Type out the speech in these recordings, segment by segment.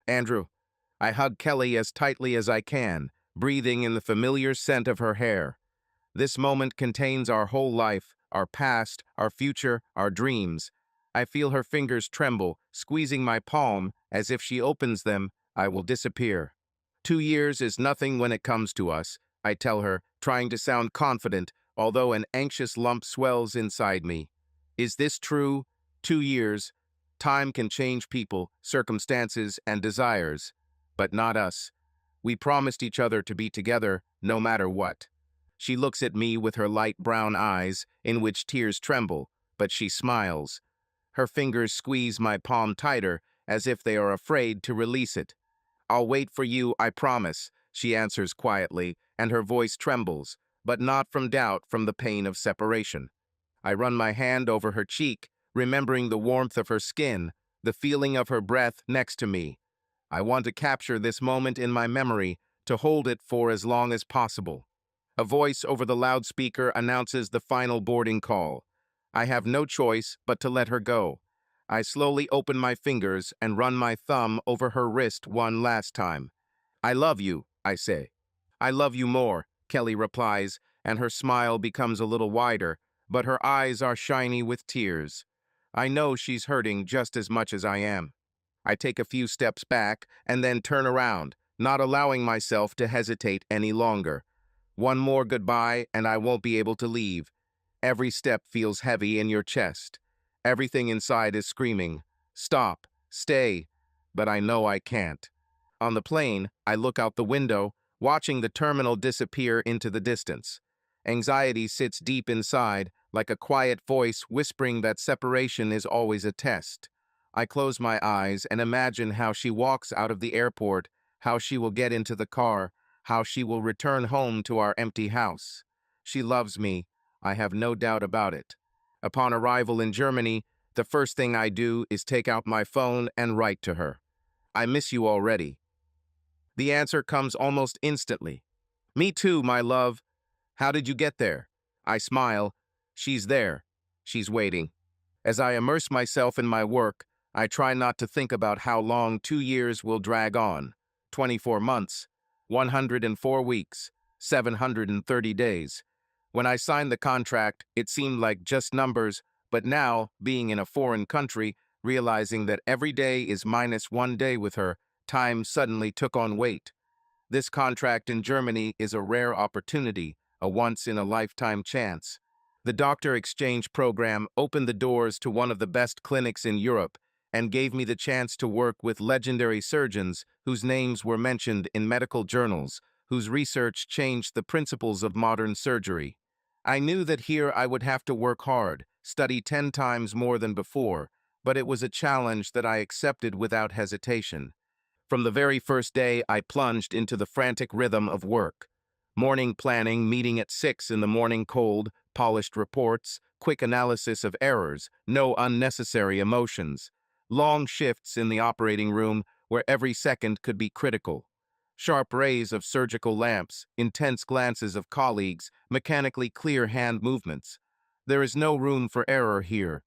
Andrew, I hug Kelly as tightly as I can, breathing in the familiar scent of her hair. This moment contains our whole life, our past, our future, our dreams. I feel her fingers tremble, squeezing my palm, as if she opens them, I will disappear. 2 years is nothing when it comes to us, I tell her, trying to sound confident, although an anxious lump swells inside me. Is this true? 2 years. Time can change people, circumstances, and desires. But not us. We promised each other to be together, no matter what. She looks at me with her light brown eyes, in which tears tremble, but she smiles. Her fingers squeeze my palm tighter, as if they are afraid to release it. I'll wait for you, I promise, she answers quietly, and her voice trembles, but not from doubt, from the pain of separation. I run my hand over her cheek, remembering the warmth of her skin, the feeling of her breath next to me. I want to capture this moment in my memory, to hold it for as long as possible. A voice over the loudspeaker announces the final boarding call. I have no choice but to let her go. I slowly open my fingers and run my thumb over her wrist one last time. I love you, I say. I love you more, Kelly replies, and her smile becomes a little wider, but her eyes are shiny with tears. I know she's hurting just as much as I am. I take a few steps back and then turn around, not allowing myself to hesitate any longer. One more goodbye and I won't be able to leave. Every step feels heavy in your chest. Everything inside is screaming, stop, stay, but I know I can't. On the plane, I look out the window, watching the terminal disappear into the distance. Anxiety sits deep inside, like a quiet voice whispering that separation is always a test. I close my eyes and imagine how she walks out of the airport, how she will get into the car, how she will return home to our empty house. She loves me, I have no doubt about it. Upon arrival in Germany, the first thing I do is take out my phone and write to her. I miss you already. The answer comes almost instantly. Me too, my love. How did you get there? I smile. She's there. She's waiting. As I immerse myself in my work, I try not to think about how long 2 years will drag on. 24 months, 104 weeks, 730 days. When I signed the contract, it seemed like just numbers, but now, being in a foreign country, realizing that every day is minus 1 day with her, time suddenly took on weight. This contract in Germany is a rare opportunity, a once-in-a-lifetime chance. The doctor exchange program opened the doors to one of the best clinics in Europe and gave me the chance to work with legendary surgeons whose names were mentioned in medical journals, whose research changed the principles of modern surgery. I knew that here I would have to work hard, study 10 times more than before, but it was a challenge that I accepted without hesitation. From the very first day, I plunged into the frantic rhythm of work. Morning planning, meeting at 6 in the morning cold, polished reports, quick analysis of errors, no unnecessary emotions. Long shifts in the operating room where every second could be critical. Sharp rays of surgical lamps, intense glances of colleagues, mechanically clear hand movements. There is no room for error here.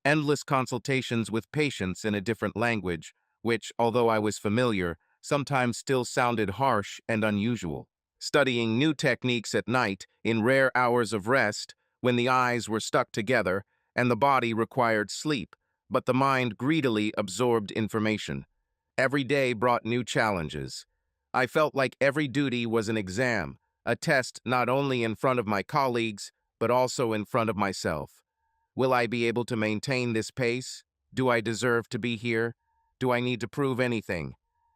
Endless consultations with patients in a different language, which, although I was familiar, sometimes still sounded harsh and unusual. Studying new techniques at night, in rare hours of rest, when the eyes were stuck together and the body required sleep, but the mind greedily absorbed information. Every day brought new challenges. I felt like every duty was an exam, a test not only in front of my colleagues, but also in front of myself. Will I be able to maintain this pace? Do I deserve to be here? Do I need to prove anything?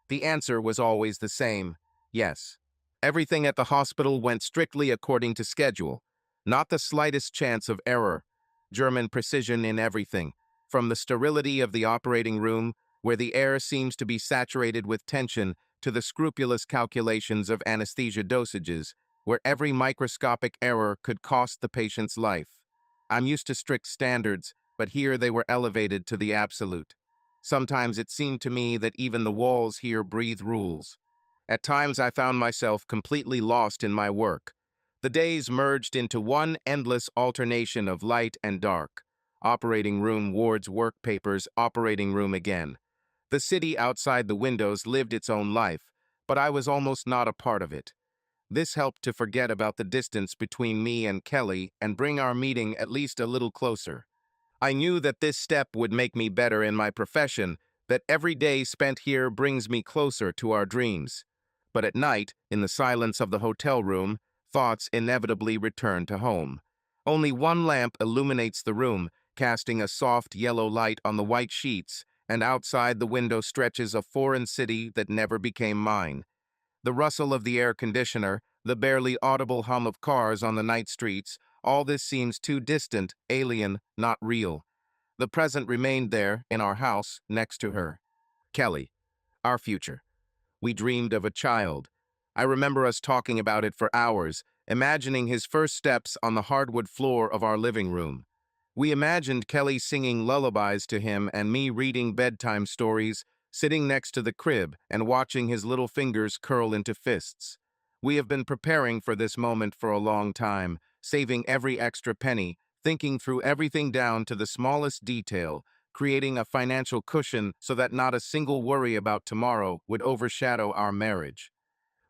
The answer was always the same, yes. Everything at the hospital went strictly according to schedule. Not the slightest chance of error. German precision in everything, from the sterility of the operating room, where the air seems to be saturated with tension, to the scrupulous calculations of anesthesia dosages, where every microscopic error could cost the patient's life. I'm used to strict standards, but here they were elevated to the absolute. Sometimes it seemed to me that even the walls here breathe rules. At times I found myself completely lost in my work. The days merged into one endless alternation of light and dark. Operating room, wards, work papers, operating room again. The city outside the windows lived its own life, but I was almost not a part of it. This helped to forget about the distance between me and Kelly and bring our meeting at least a little closer. I knew that this step would make me better in my profession, that every day spent here brings me closer to our dreams. But at night, in the silence of the hotel room, thoughts inevitably return to home. Only one lamp illuminates the room, casting a soft yellow light on the white sheets, and outside the window stretches a foreign city that never became mine. The rustle of the air conditioner, the barely audible hum of cars on the night streets, all this seems too distant, alien, not real. The present remained there, in our house, next to her. Kelly, our future. We dreamed of a child. I remember us talking about it for hours, imagining his first steps on the hardwood floor of our living room. We imagined Kelly singing lullabies to him and me reading bedtime stories, sitting next to the crib and watching his little fingers curl into fists. We have been preparing for this moment for a long time, saving every extra penny, thinking through everything down to the smallest detail, creating a financial cushion so that not a single worry about tomorrow would overshadow our marriage.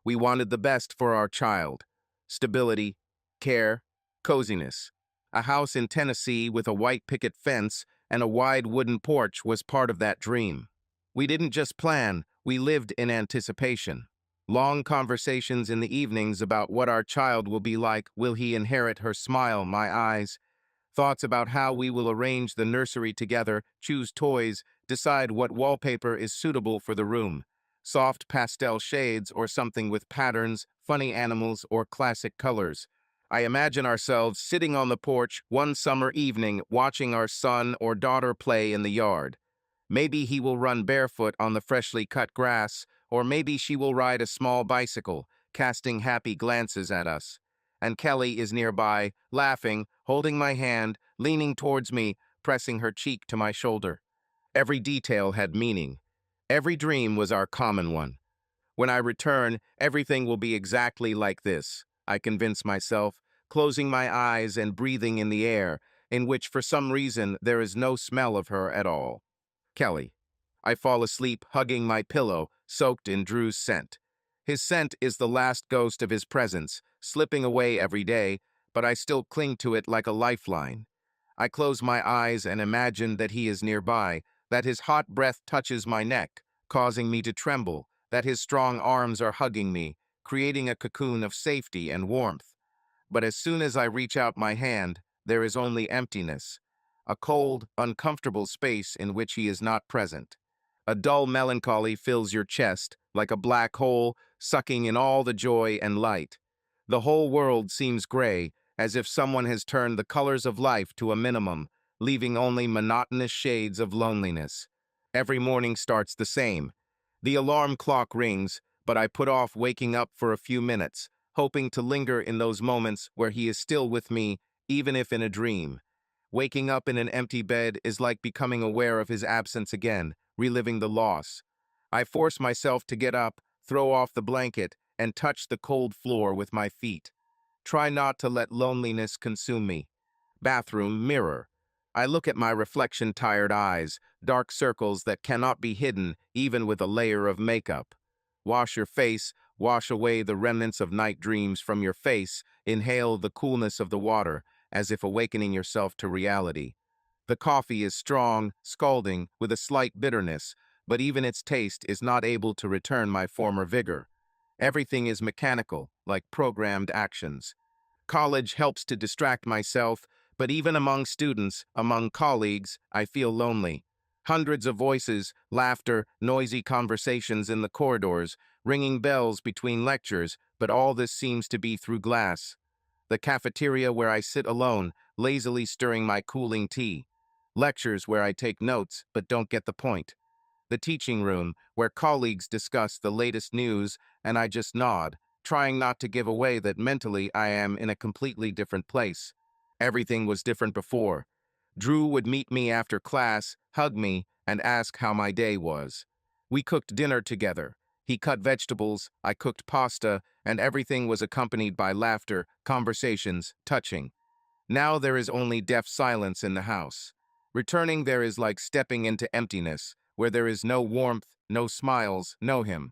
We wanted the best for our child: stability, care, coziness. A house in Tennessee with a white picket fence and a wide wooden porch was part of that dream. We didn't just plan, we lived in anticipation. Long conversations in the evenings about what our child will be like. Will he inherit her smile, my eyes? Thoughts about how we will arrange the nursery together, choose toys, decide what wallpaper is suitable for the room. Soft pastel shades or something with patterns, funny animals, or classic colors. I imagine ourselves sitting on the porch one summer evening watching our son or daughter play in the yard. Maybe he will run barefoot on the freshly cut grass, or maybe she will ride a small bicycle, casting happy glances at us. And Kelly is nearby, laughing, holding my hand, leaning towards me, pressing her cheek to my shoulder. Every detail had meaning. Every dream was our common one. When I return, everything will be exactly like this, I convince myself, closing my eyes and breathing in the air, in which for some reason there is no smell of her at all. Kelly. I fall asleep hugging my pillow, soaked in Drew's scent. His scent is the last ghost of his presence, slipping away every day, but I still cling to it like a lifeline. I close my eyes and imagine that he is nearby, that his hot breath touches my neck, causing me to tremble, that his strong arms are hugging me, creating a cocoon of safety and warmth. But as soon as I reach out my hand, there is only emptiness, a cold, uncomfortable space in which he is not present. A dull melancholy fills your chest, like a black hole, sucking in all the joy and light. The whole world seems gray, as if someone has turned the colors of life to a minimum, leaving only monotonous shades of loneliness. Every morning starts the same. The alarm clock rings, but I put off waking up for a few minutes, hoping to linger in those moments where he is still with me, even if in a dream. Waking up in an empty bed is like becoming aware of his absence again, reliving the loss. I force myself to get up, throw off the blanket, and touch the cold floor with my feet. Try not to let loneliness consume me. Bathroom mirror. I look at my reflection-tired eyes, dark circles that cannot be hidden even with a layer of makeup. Wash your face, wash away the remnants of night dreams from your face, inhale the coolness of the water, as if awakening yourself to reality. The coffee is strong, scalding, with a slight bitterness, but even its taste is not able to return my former vigor. Everything is mechanical, like programmed actions. College helps to distract myself, but even among students, among colleagues, I feel lonely. Hundreds of voices, laughter, noisy conversations in the corridors, ringing bells between lectures, but all this seems to be through glass. The cafeteria where I sit alone, lazily stirring my cooling tea. Lectures where I take notes but don't get the point. The teaching room where colleagues discuss the latest news and I just nod, trying not to give away that mentally I am in a completely different place. Everything was different before. Drew would meet me after class, hug me, and ask how my day was. We cooked dinner together. He cut vegetables, I cooked pasta, and everything was accompanied by laughter, conversations, touching. Now there is only deaf silence in the house. Returning there is like stepping into emptiness, where there is no warmth, no smiles, no him.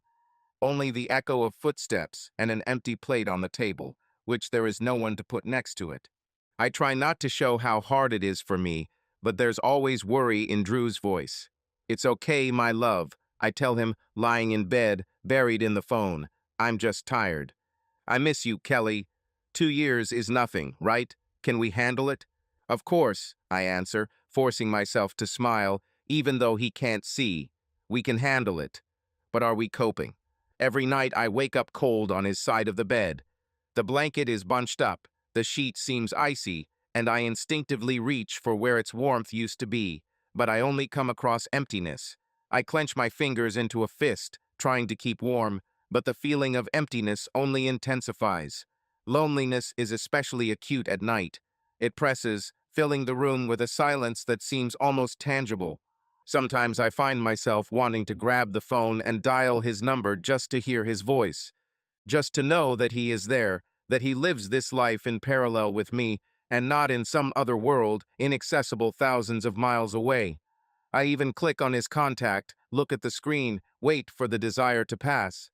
Only the echo of footsteps and an empty plate on the table, which there is no one to put next to it. I try not to show how hard it is for me, but there's always worry in Drew's voice. "It's okay, my love," I tell him, lying in bed, buried in the phone. "I'm just tired." "I miss you, Kelly. 2 years is nothing, right? Can we handle it?" "Of course," I answer, forcing myself to smile, even though he can't see. "We can handle it." But are we coping? Every night I wake up cold on his side of the bed. The blanket is bunched up, the sheet seems icy, and I instinctively reach for where its warmth used to be, but I only come across emptiness. I clench my fingers into a fist, trying to keep warm, but the feeling of emptiness only intensifies. Loneliness is especially acute at night. It presses, filling the room with a silence that seems almost tangible. Sometimes I find myself wanting to grab the phone and dial his number just to hear his voice, just to know that he is there, that he lives this life in parallel with me, and not in some other world, inaccessible thousands of miles away. I even click on his contact, look at the screen, wait for the desire to pass.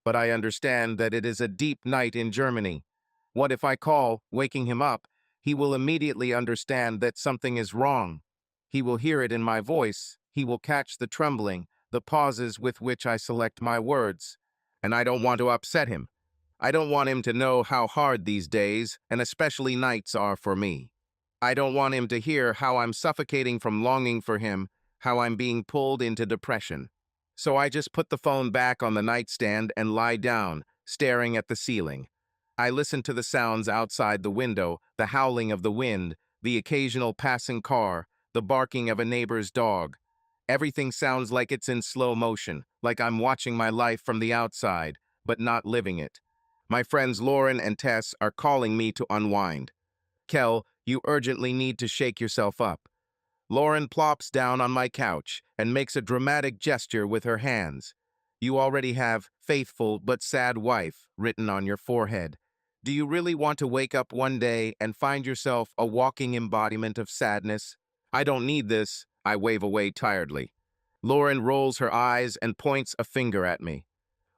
But I understand that it is a deep night in Germany. What if I call, waking him up? He will immediately understand that something is wrong. He will hear it in my voice. He will catch the trembling, the pauses with which I select my words. And I don't want to upset him. I don't want him to know how hard these days, and especially nights, are for me. I don't want him to hear how I'm suffocating from longing for him, how I'm being pulled into depression. So I just put the phone back on the nightstand and lie down, staring at the ceiling. I listen to the sounds outside the window, the howling of the wind, the occasional passing car, the barking of a neighbor's dog. Everything sounds like it's in slow motion, like I'm watching my life from the outside, but not living it. My friends Lauren and Tess are calling me to unwind. "Kel, you urgently need to shake yourself up." Lauren plops down on my couch and makes a dramatic gesture with her hands. "You already have 'faithful but sad wife' written on your forehead. Do you really want to wake up one day and find yourself a walking embodiment of sadness?" "I don't need this," I wave away tiredly. Lauren rolls her eyes and points a finger at me.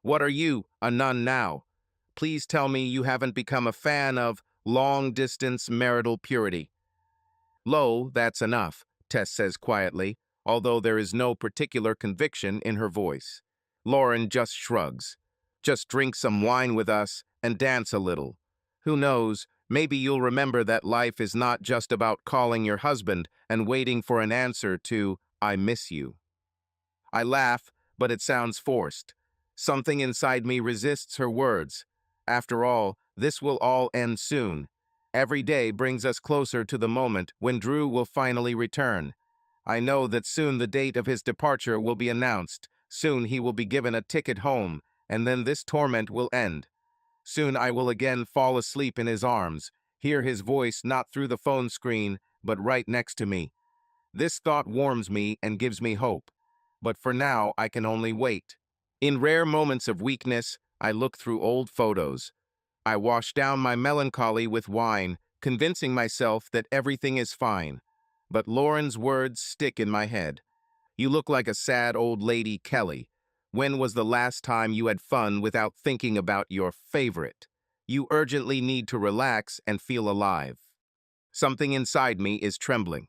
"What are you, a nun now? Please tell me you haven't become a fan of long-distance marital purity." "Lo, that's enough," Tess says quietly, although there is no particular conviction in her voice. Lauren just shrugs. "Just drink some wine with us and dance a little. Who knows, maybe you'll remember that life is not just about calling your husband and waiting for an answer to 'I miss you.'" I laugh, but it sounds forced. Something inside me resists her words. After all, this will all end soon. Every day brings us closer to the moment when Drew will finally return. I know that soon the date of his departure will be announced. Soon he will be given a ticket home, and then this torment will end. Soon I will again fall asleep in his arms, hear his voice not through the phone screen, but right next to me. This thought warms me and gives me hope. But for now, I can only wait. In rare moments of weakness, I look through old photos. I wash down my melancholy with wine, convincing myself that everything is fine. But Lauren's words stick in my head. "You look like a sad old lady, Kelly. When was the last time you had fun without thinking about your favorite? You urgently need to relax and feel alive." Something inside me is trembling.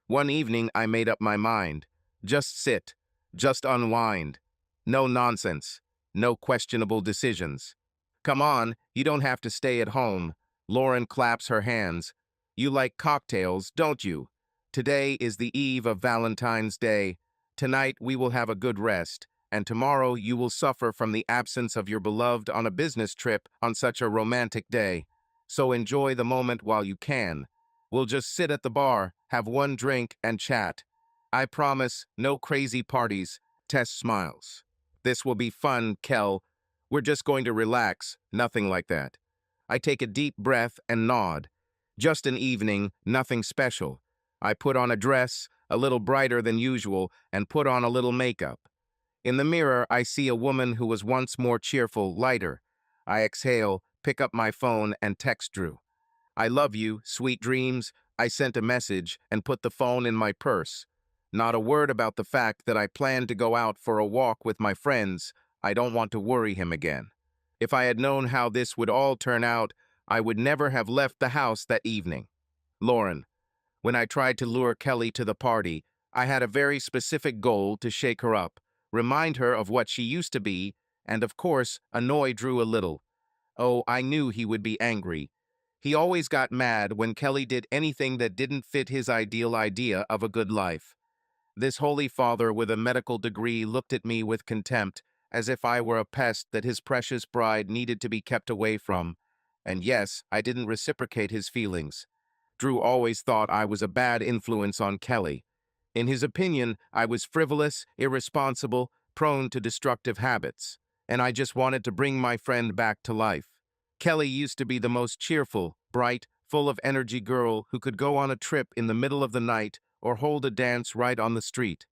One evening, I made up my mind. Just sit. Just unwind. No nonsense. No questionable decisions. "Come on, you don't have to stay at home." Lauren claps her hands. "You like cocktails, don't you? Today is the eve of Valentine's Day. Tonight we will have a good rest, and tomorrow you will suffer from the absence of your beloved on a business trip on such a romantic day. So enjoy the moment while you can. We'll just sit at the bar, have one drink, and chat. I promise, no crazy parties." Tess smiles. "This will be fun, Kel. We're just going to relax, nothing like that." I take a deep breath and nod. Just an evening, nothing special. I put on a dress, a little brighter than usual, and put on a little makeup. In the mirror, I see a woman who was once more cheerful, lighter. I exhale, pick up my phone, and text Drew. "I love you, sweet dreams." I sent a message and put the phone in my purse. Not a word about the fact that I planned to go out for a walk with my friends. I don't want to worry him again. If I had known how this would all turn out, I would never have left the house that evening. Lauren, when I tried to lure Kelly to the party, I had a very specific goal to shake her up, remind her of what she used to be, and of course, annoy Drew a little. Oh, I knew he would be angry. He always got mad when Kelly did anything that didn't fit his ideal idea of a good life. This holy father with a medical degree looked at me with contempt, as if I were a pest that his precious bride needed to be kept away from. And yes, I didn't reciprocate his feelings. Drew always thought I was a bad influence on Kelly. In his opinion, I was frivolous, irresponsible, prone to destructive habits, and I just wanted to bring my friend back to life. Kelly used to be the most cheerful, bright, full of energy girl who could go on a trip in the middle of the night or hold a dance right on the street.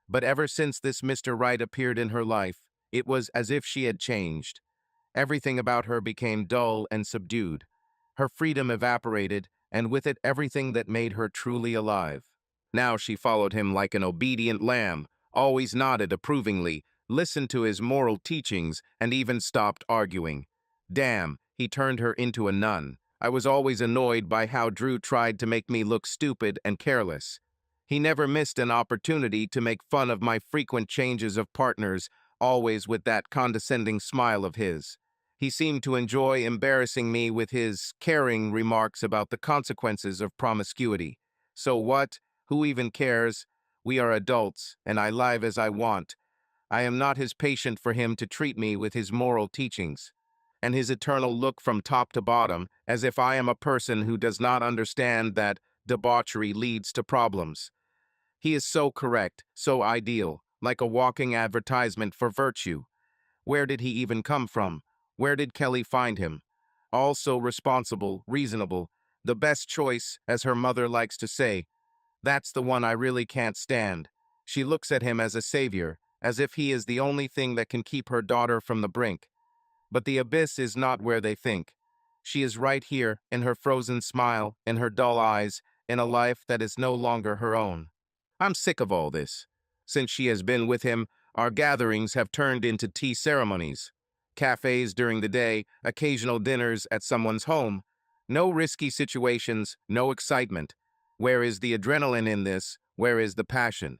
But ever since this Mr. Right appeared in her life, it was as if she had changed. Everything about her became dull and subdued. Her freedom evaporated, and with it everything that made her truly alive. Now she followed him like an obedient lamb, always nodded approvingly, listened to his moral teachings, and even stopped arguing. Damn, he turned her into a nun. I was always annoyed by how Drew tried to make me look stupid and careless. He never missed an opportunity to make fun of my frequent changes of partners, always with that condescending smile of his. He seemed to enjoy embarrassing me with his caring remarks about the consequences of promiscuity. So what? Who even cares? We are adults, and I live as I want. I am not his patient for him to treat me with his moral teachings, and his eternal look from top to bottom, as if I am a person who does not understand that debauchery leads to problems. He is so correct, so ideal, like a walking advertisement for virtue. Where did he even come from? Where did Kelly find him? All so responsible, reasonable, the best choice, as her mother likes to say. That's the one I really can't stand. She looks at him as a savior, as if he is the only thing that can keep her daughter from the brink. But the abyss is not where they think. She is right here, in her frozen smile, in her dull eyes, in a life that is no longer her own. I'm sick of all this. Since she has been with him, our gatherings have turned into tea ceremonies. Cafes during the day, occasional dinners at someone's home. No risky situations, no excitement. Where is the adrenaline in this? Where is the passion?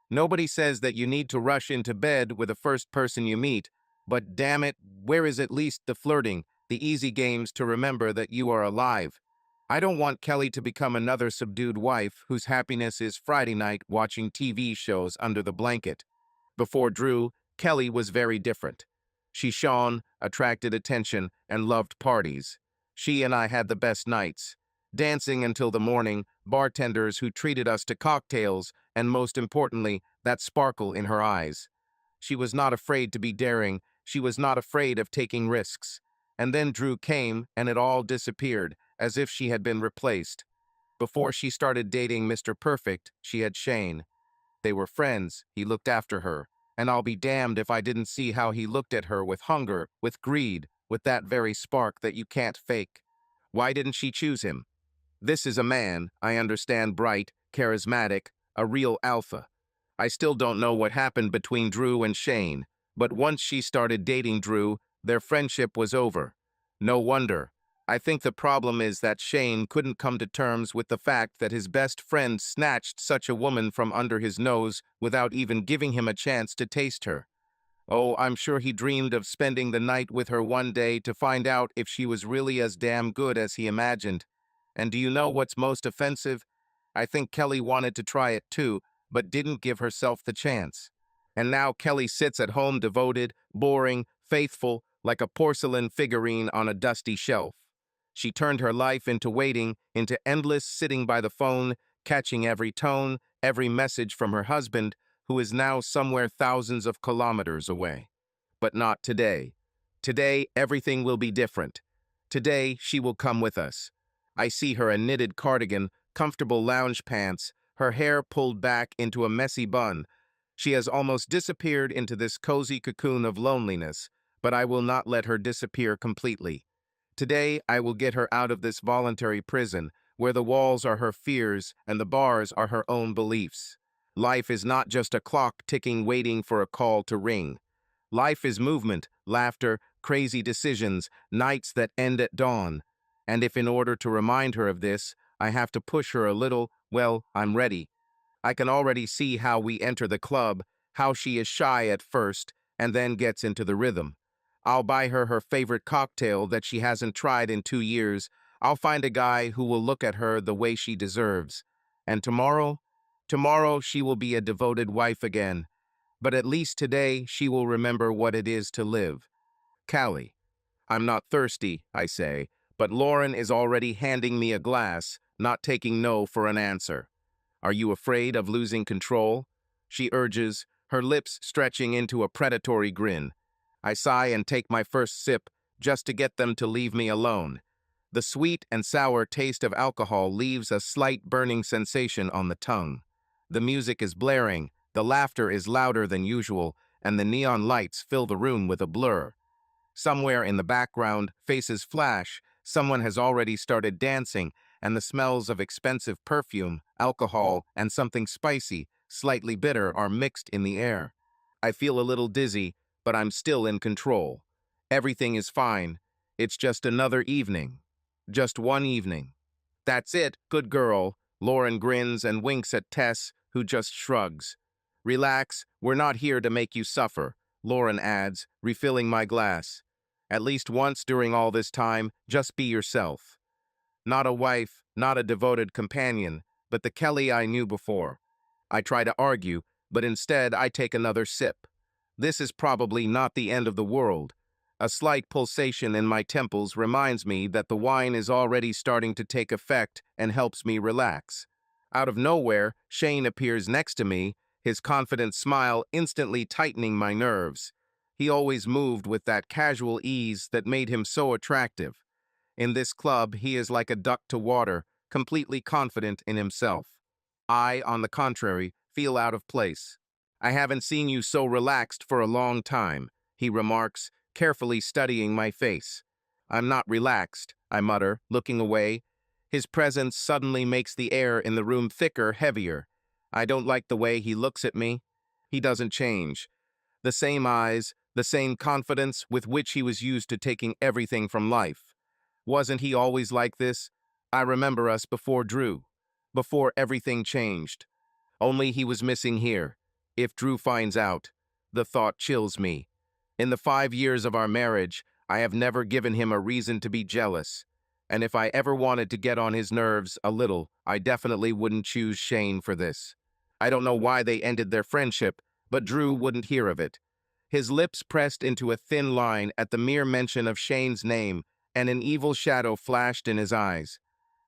Nobody says that you need to rush into bed with the first person you meet, but damn it, where is at least the flirting, the easy games to remember that you are alive? I don't want Kelly to become another subdued wife whose happiness is Friday night watching TV shows under the blanket. Before Drew, Kelly was very different. She shone, attracted attention, and loved parties. She and I had the best nights. Dancing until the morning, bartenders who treated us to cocktails, and most importantly, that sparkle in her eyes. She was not afraid to be daring. She was not afraid of taking risks. And then Drew came, and it all disappeared, as if she had been replaced. Before she started dating Mr. Perfect, she had Shane. They were friends, he looked after her, and I'll be damned if I didn't see how he looked at her with hunger, with greed, with that very spark that you can't fake. Why didn't she choose him? This is a man, I understand, bright, charismatic, a real alpha. I still don't know what happened between Drew and Shane, but once she started dating Drew, their friendship was over. No wonder. I think the problem is that Shane couldn't come to terms with the fact that his best friend snatched such a woman from under his nose without even giving him a chance to taste her. Oh, I'm sure he dreamed of spending the night with her one day to find out if she was really as damn good as he imagined. And do you know what's most offensive? I think Kelly wanted to try it too, but didn't give herself the chance. And now Kelly sits at home devoted, boring, faithful, like a porcelain figurine on a dusty shelf. She turned her life into waiting, into endless sitting by the phone, catching every tone, every message from her husband, who is now somewhere thousands of kilometers away. But not today. Today, everything will be different. Today, she will come with us. I see her in knitted cardigan, comfortable lounge pants, her hair pulled back into a messy bun. She has almost disappeared into this cozy cocoon of loneliness, but I will not let her disappear completely. Today, I will get her out of this voluntary prison, where the walls are her fears and the bars are her own beliefs. Life is not just a clock ticking waiting for a call to ring. Life is movement, laughter, crazy decisions, nights that end at dawn. And if in order to remind her of this, I have to push her a little, well, I'm ready. I can already see how we enter the club, how she is shy at first, and then gets into the rhythm. I'll buy her favorite cocktail that she hasn't tried in 2 years. I'll find a guy who will look at her the way she deserves. And tomorrow she will be a devoted wife again. But at least today she will remember what it is to live. Callie. I'm not thirsty, I say, but Lauren is already handing me a glass, not taking no for an answer. Are you afraid of losing control? She urges, her lips stretching into a predatory grin. I sigh and take my first sip, just to get them to leave me alone. The sweet and sour taste of alcohol leaves a slight burning sensation on the tongue. The music is blaring, the laughter is louder than usual, and the neon lights fill the room with a blur. Somewhere in the background, faces flash, someone has already started dancing, and the smells of expensive perfume, alcohol, and something spicy, slightly bitter, are mixed in the air. I feel a little dizzy, but I'm still in control. Everything is fine. It's just another evening. Just one evening. That's it, good girl. Lauren grins and winks at Tess, who just shrugs. Relax, we're not here to make you suffer, Lauren adds, refilling my glass. At least once during all this time, just be yourself. Not a wife, not a devoted companion, but the Kelly I knew before. I try to argue, but instead I take another sip. This is probably not the end of the world. A slight pulsation in my temples reminds me that the wine is already starting to take effect and helps me relax. Out of nowhere, Shane appears next to me, his confident smile instantly tightening my nerves. He always moved with that casual ease that made him so attractive. In this club, he is like a duck to water, completely confident in himself. I, on the contrary, feel out of place. I haven't seen you so relaxed for a long time, he remarks, carefully studying my face. I'm not relaxed, I mutter, looking away. His presence suddenly makes the air in the room thicker, heavier. I don't like the way he looks at me. He doesn't change. The same eyes, the same confidence with which he was used to taking everything from life. Wasn't he always like this? I remember us before Drew, before everything changed. Only he was missing here. If Drew finds out, the thought chills me. In the 5 years of our marriage, I have never given him a reason to be jealous. And if I ever wanted to get on his nerves a little, I definitely wouldn't choose Shane for this. I don't know why they ended their friendship, but Drew wouldn't hear of it. His lips pressed into a thin line at the mere mention of Shane's name, and an evil shadow flashed in his eyes.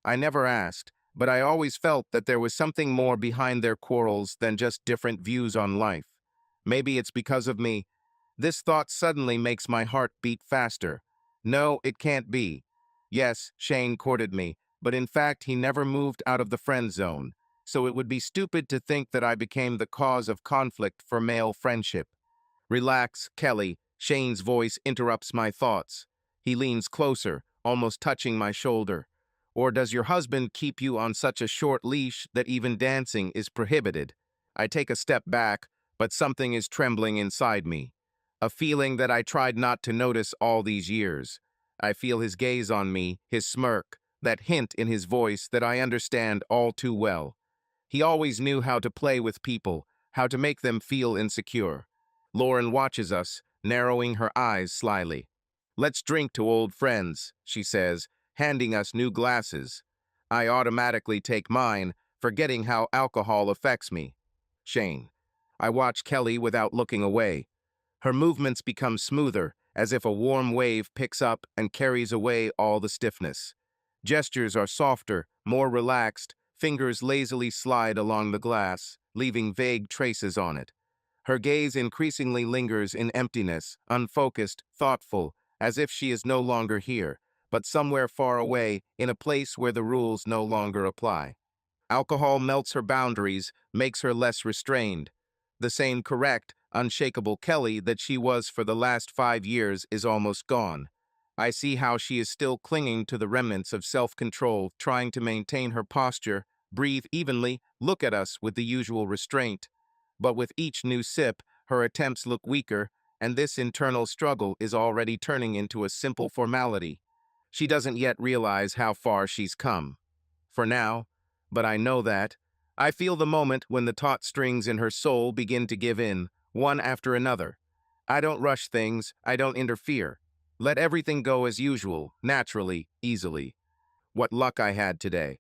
I never asked, but I always felt that there was something more behind their quarrels than just different views on life. Maybe it's because of me. This thought suddenly makes my heart beat faster. No, it can't be. Yes, Shane courted me, but in fact he never moved out of the friend zone, so it would be stupid to think that I became the cause of conflict for male friendship. Relax, Kelly. Shane's voice interrupts my thoughts. He leans closer, almost touching my shoulder. Or does your husband keep you on such a short leash that even dancing is prohibited? I take a step back, but something is trembling inside me. A feeling that I tried not to notice all these years. I feel his gaze on me, his smirk, that hint in his voice that I understand all too well. He always knew how to play with people, how to make them feel insecure. Lauren watches us, narrowing her eyes slyly. Let's drink to old friends, she says, handing us new glasses. I automatically take mine, forgetting how alcohol affects me. Shane. I watch Kelly without looking away. Her movements become smoother, as if a warm wave picks up and carries away all the stiffness. Gestures are softer, more relaxed, fingers lazily slide along the glass, leaving vague traces on it. Her gaze increasingly lingers in emptiness, unfocused, thoughtful, as if she is no longer here, but somewhere far away, in a place where the rules no longer apply. Alcohol melts her boundaries, makes her less restrained. The same correct, unshakable Kelly that she was for the last 5 years is almost gone. I see how she is still clinging to the remnants of self-control, trying to maintain her posture, breathe evenly, look at us with the usual restraint. But with each new sip, her attempts look weaker, and this internal struggle is already turning into a simple formality. She doesn't yet realize how far she's come. For now, but I know that. I feel the moment when the taut strings in her soul begin to give in, one after another. I don't rush things, I don't interfere. Let everything go as usual, naturally, easily. What luck I had today.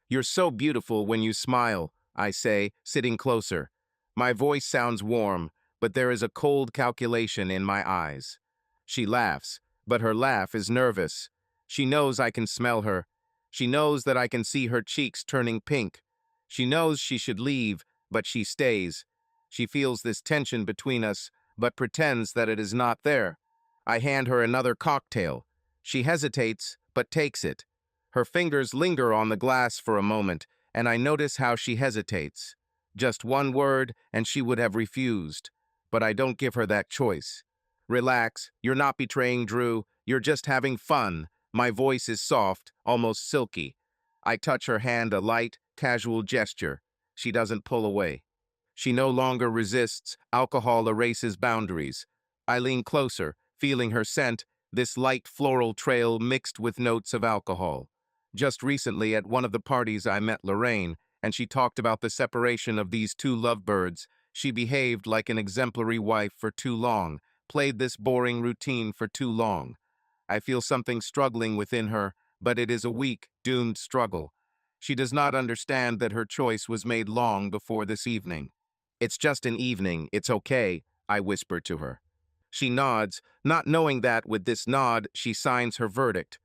You're so beautiful when you smile, I say, sitting closer. My voice sounds warm, but there is a cold calculation in my eyes. She laughs, but her laugh is nervous. She knows I can smell her. She knows that I can see her cheeks turning pink. She knows she should leave, but she stays. She feels this tension between us, but pretends that it is not there. I hand her another cocktail. She hesitates, but takes it. Her fingers linger on the glass for a moment, and I notice how she hesitates. Just one word, and she would have refused. But I don't give her that choice. Relax, you're not betraying Drew, you're just having fun. My voice is soft, almost silky. I touch her hand, a light, casual gesture. She doesn't pull away. She no longer resists, alcohol erases boundaries. I lean closer, feeling her scent, this light floral trail mixed with notes of alcohol. Just recently at one of the parties I met Lorraine, and she talked about the separation of these two lovebirds. She behaved like an exemplary wife for too long, played this boring routine for too long. I feel something struggling within her, but it is a weak, doomed struggle. She does not understand that her choice was made long before this evening. It's just an evening, it's okay, I whisper to her. She nods, not knowing that with this nod she signs her verdict.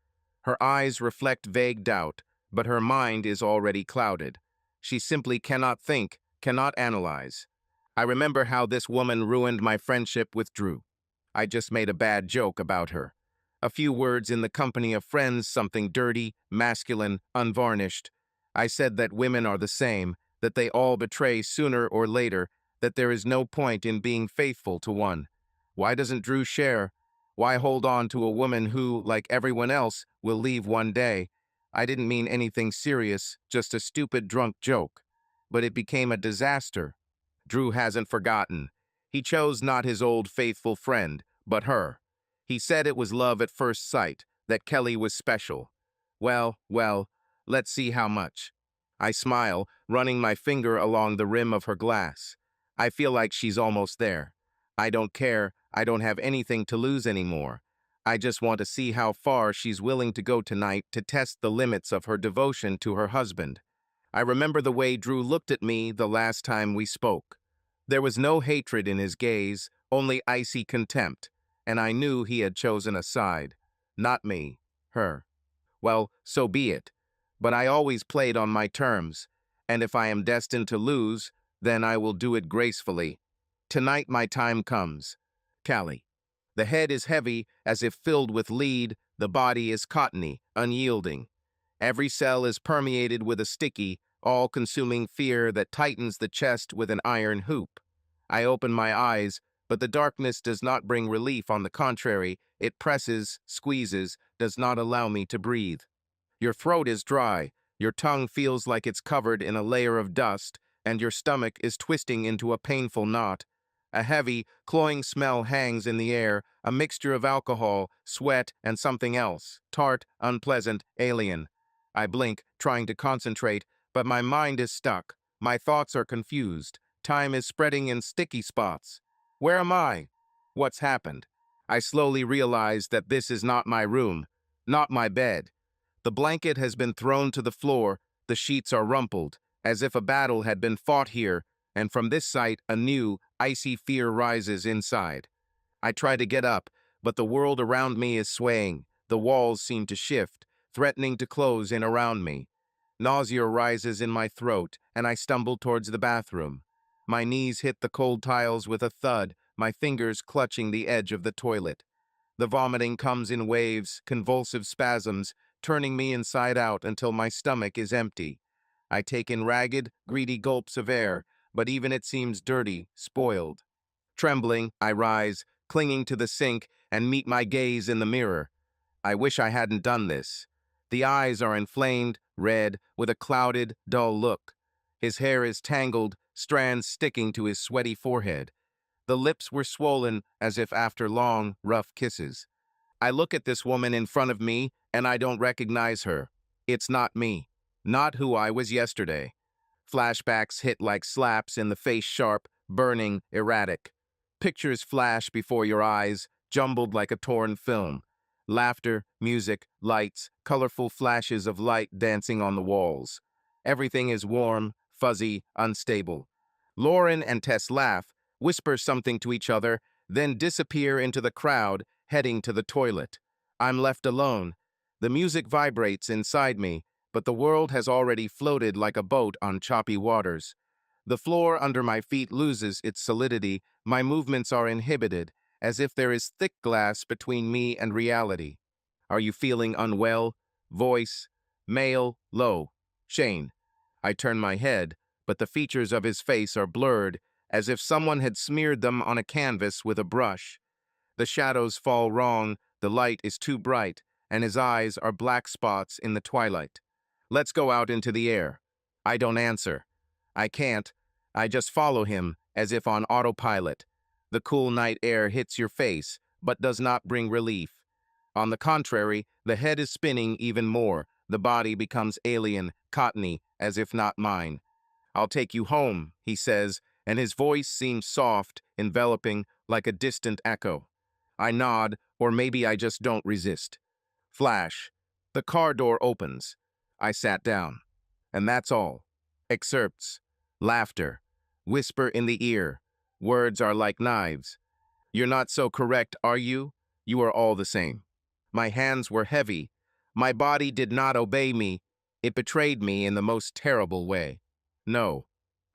Her eyes reflect vague doubt, but her mind is already clouded. She simply cannot think, cannot analyze. I remember how this woman ruined my friendship with Drew. I just made a bad joke about her. A few words in the company of friends, something dirty, masculine, unvarnished. I said that women are the same, that they all betray sooner or later, that there is no point in being faithful to one. Why doesn't Drew share? Why hold on to a woman who, like everyone else, will leave one day? I didn't mean anything serious, just a stupid drunk joke. But it became a disaster. Drew hasn't forgotten. He chose not his old faithful friend, but her. He said it was love at first sight, that Kelly was special. Well, let's see how much. I smile, running my finger along the rim of her glass. I feel like she's almost there. I don't care, I don't have anything to lose anymore. I just want to see how far she's willing to go tonight to test the limits of her devotion to her husband. I remember the way Drew looked at me the last time we spoke. There was no hatred in his gaze, only icy contempt, and I knew he had chosen a side. Not me, her. Well, so be it. But I always played on my terms, and if I am destined to lose, then I will do it gracefully. Tonight my time comes. Callie. The head is heavy, as if filled with lead, the body is cottony, unyielding. Every cell is permeated with a sticky, all-consuming fear that tightens the chest with an iron hoop. I open my eyes, but the darkness does not bring relief. On the contrary, it presses, squeezes, does not allow me to breathe. Your throat is dry, your tongue feels like it's covered in a layer of dust, and your stomach is twisting into a painful knot. A heavy, cloying smell hangs in the air, a mixture of alcohol, sweat, and something else, tart, unpleasant, alien. I blink, trying to concentrate, but my mind is stuck. My thoughts are confused. Time is spreading in sticky spots. Where am I? What's happened? I slowly realize that this is not my room, not my bed. The blanket has been thrown to the floor, the sheets are rumpled, as if a battle had been fought here, and from this sight a new, icy fear rises inside. I try to get up, but the world around me is swaying. The walls seem to shift, threatening to close in around me. Nausea rises in my throat, and I stumble towards the bathroom. My knees hit the cold tiles with a thud, my fingers clutching the edge of the toilet. The vomiting comes in waves, convulsive spasms, turning me inside out until my stomach is empty. I take in ragged, greedy gulps of air, but even it seems dirty, spoiled. Trembling, I rise, clinging to the sink, and meet my gaze in the mirror. I wish I hadn't done this. The eyes are inflamed, red, with a clouded, dull look. His hair is tangled, strands sticking to his sweaty forehead. The lips were swollen as if after long, rough kisses. I look at this woman in front of me, and I don't recognize her. It's not me. Not who I was yesterday. Flashbacks hit like slaps in the face, sharp, burning, erratic. Pictures flash before your eyes, jumbled like a torn film. Laughter, music, lights, colorful flashes of light dancing on the walls. Everything is warm, fuzzy, unstable. Lauren and Tess laugh, whisper something to each other, then disappear into the crowd, heading to the toilet. I'm left alone. The music vibrates inside me, but the world has already floated like a boat on choppy waters. The floor under my feet loses its solidity, my movements are inhibited, as if there is thick glass between me and reality. Are you feeling unwell? Voice, male, low. Shane. I turn my head, but the features of his face are blurred, as if someone had smeared them on a canvas with a brush. The shadows fall wrong, the light is too bright, and his eyes are black spots in the twilight. Let's go out into the air. I don't answer. I can't. I just follow him, as if on autopilot. The cool night air hits your face, but does not bring relief. On the contrary, the head is spinning even more. The body becomes alien, cottony, as if not mine. I'll take you home, he says, and his voice seems soft, enveloping, like a distant echo. I nod, or maybe I just don't resist. Flash. The car door opens. I sat down. And that's all. Excerpts. Laughter. Whisper in the ear. Words are like knives. You're not so correct, are you? You are all the same. My hands were heavy. My body did not obey me. It betrayed me in the most terrible way. No.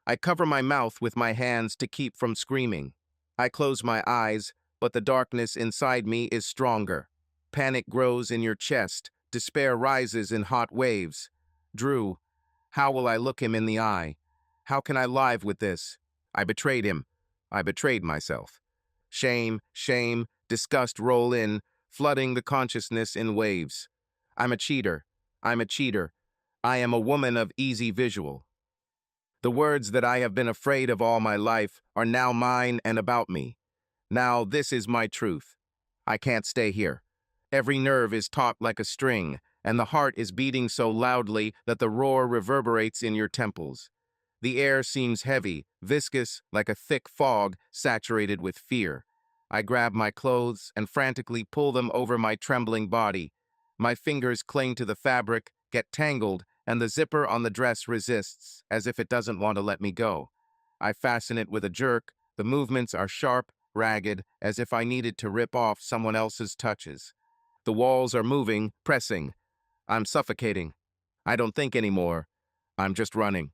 I cover my mouth with my hands to keep from screaming. I close my eyes, but the darkness inside me is stronger. Panic grows in your chest. Despair rises in hot waves. Drew, how will I look him in the eye? How can I live with this? I betrayed him. I betrayed myself. Shame, shame, disgust roll in, flooding the consciousness in waves. I'm a cheater. I'm a cheater. I am a woman of easy visual. The words that I have been afraid of all my life are now mine and about me. Now this is my truth. I can't stay here. Every nerve is taut like a string, and the heart is beating so loudly that the roar reverberates in your temples. The air seems heavy, viscous, like a thick fog saturated with fear. I grab my clothes and frantically pull them over my trembling body. My fingers cling to the fabric, get tangled, and the zipper on the dress resists, as if it doesn't want to let me go. I fasten it with a jerk. The movements are sharp, ragged, as if I needed to rip off someone else's touches. The walls are moving, pressing. I'm suffocating. I don't think anymore. I'm just running.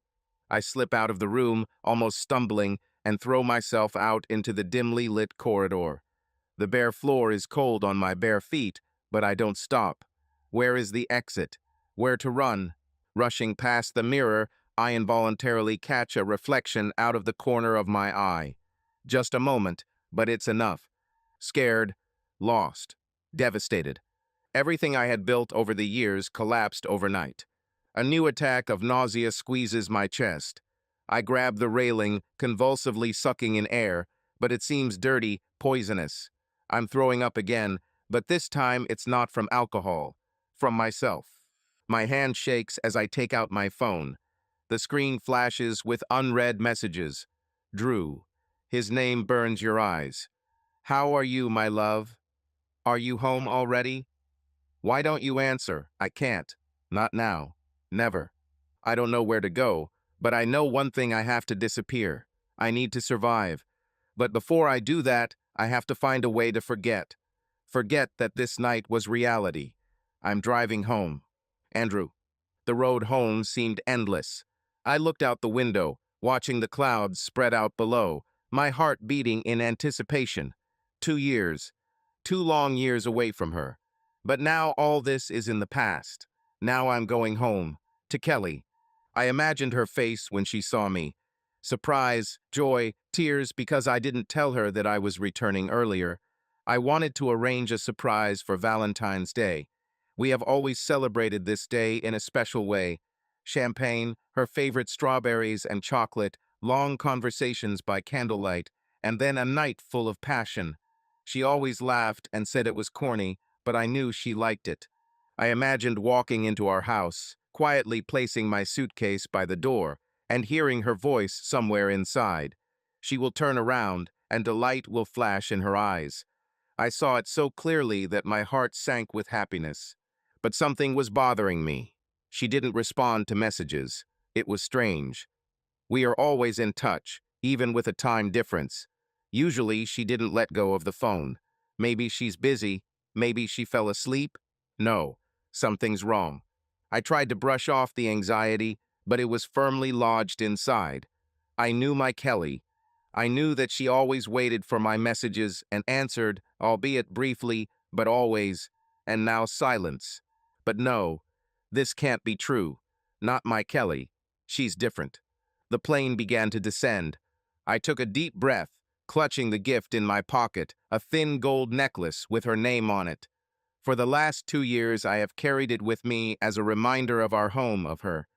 I slip out of the room, almost stumbling, and throw myself out into the dimly lit corridor. The bare floor is cold on my bare feet, but I don't stop. Where is the exit? Where to run? Rushing past the mirror, I involuntarily catch a reflection out of the corner of my eye. Just a moment, but it's enough. Scared, lost, devastated. Everything I had built over the years collapsed overnight. A new attack of nausea squeezes my chest. I grab the railing, convulsively sucking in air, but it seems dirty, poisonous. I'm throwing up again, but this time it's not from alcohol, from myself. My hand shakes as I take out my phone. The screen flashes with unread messages. Drew. His name burns your eyes. How are you, my love? Are you home already? Why don't you answer? I can't. Not now. Never. I don't know where to go, but I know one thing: I have to disappear. I need to survive. But before I do that, I have to find a way to forget. Forget that this night was reality. I'm driving home. Andrew. The road home seemed endless. I looked out the window, watching the clouds spread out below, my heart beating in anticipation. 2 years. 2 long years away from her. But now all this is in the past. Now I'm going home. To Kelly. I imagined her face when she saw me. Surprise, joy, tears because I didn't tell her that I was returning earlier. I wanted to arrange a surprise for Valentine's Day. We have always celebrated this day in a special way. Champagne, her favorite strawberries and chocolate, long conversations by candlelight, and then a night full of passion. She always laughed and said it was corny, but I knew she liked it. I imagined walking into our house, quietly placing my suitcase by the door, and hearing her voice somewhere inside. She will turn around, and delight will flash in her eyes. I saw it so clearly that my heart sank with happiness. But something was bothering me. She didn't respond to messages. It was strange. We are always in touch, even with a time difference. Usually, she didn't let go of the phone. Maybe she's busy. Maybe she fell asleep. No, something's wrong. I tried to brush off the anxiety, but it was firmly lodged inside. I knew my Kelly. I knew that she always waited for my messages and answered, albeit briefly, but always, and now silence. But no, this can't be true. Not my Kelly. She's different. The plane began to descend. I took a deep breath, clutching the gift in my pocket, a thin gold necklace with her name on it. For the last 2 years, I have carried it with me as a reminder of our home, of her.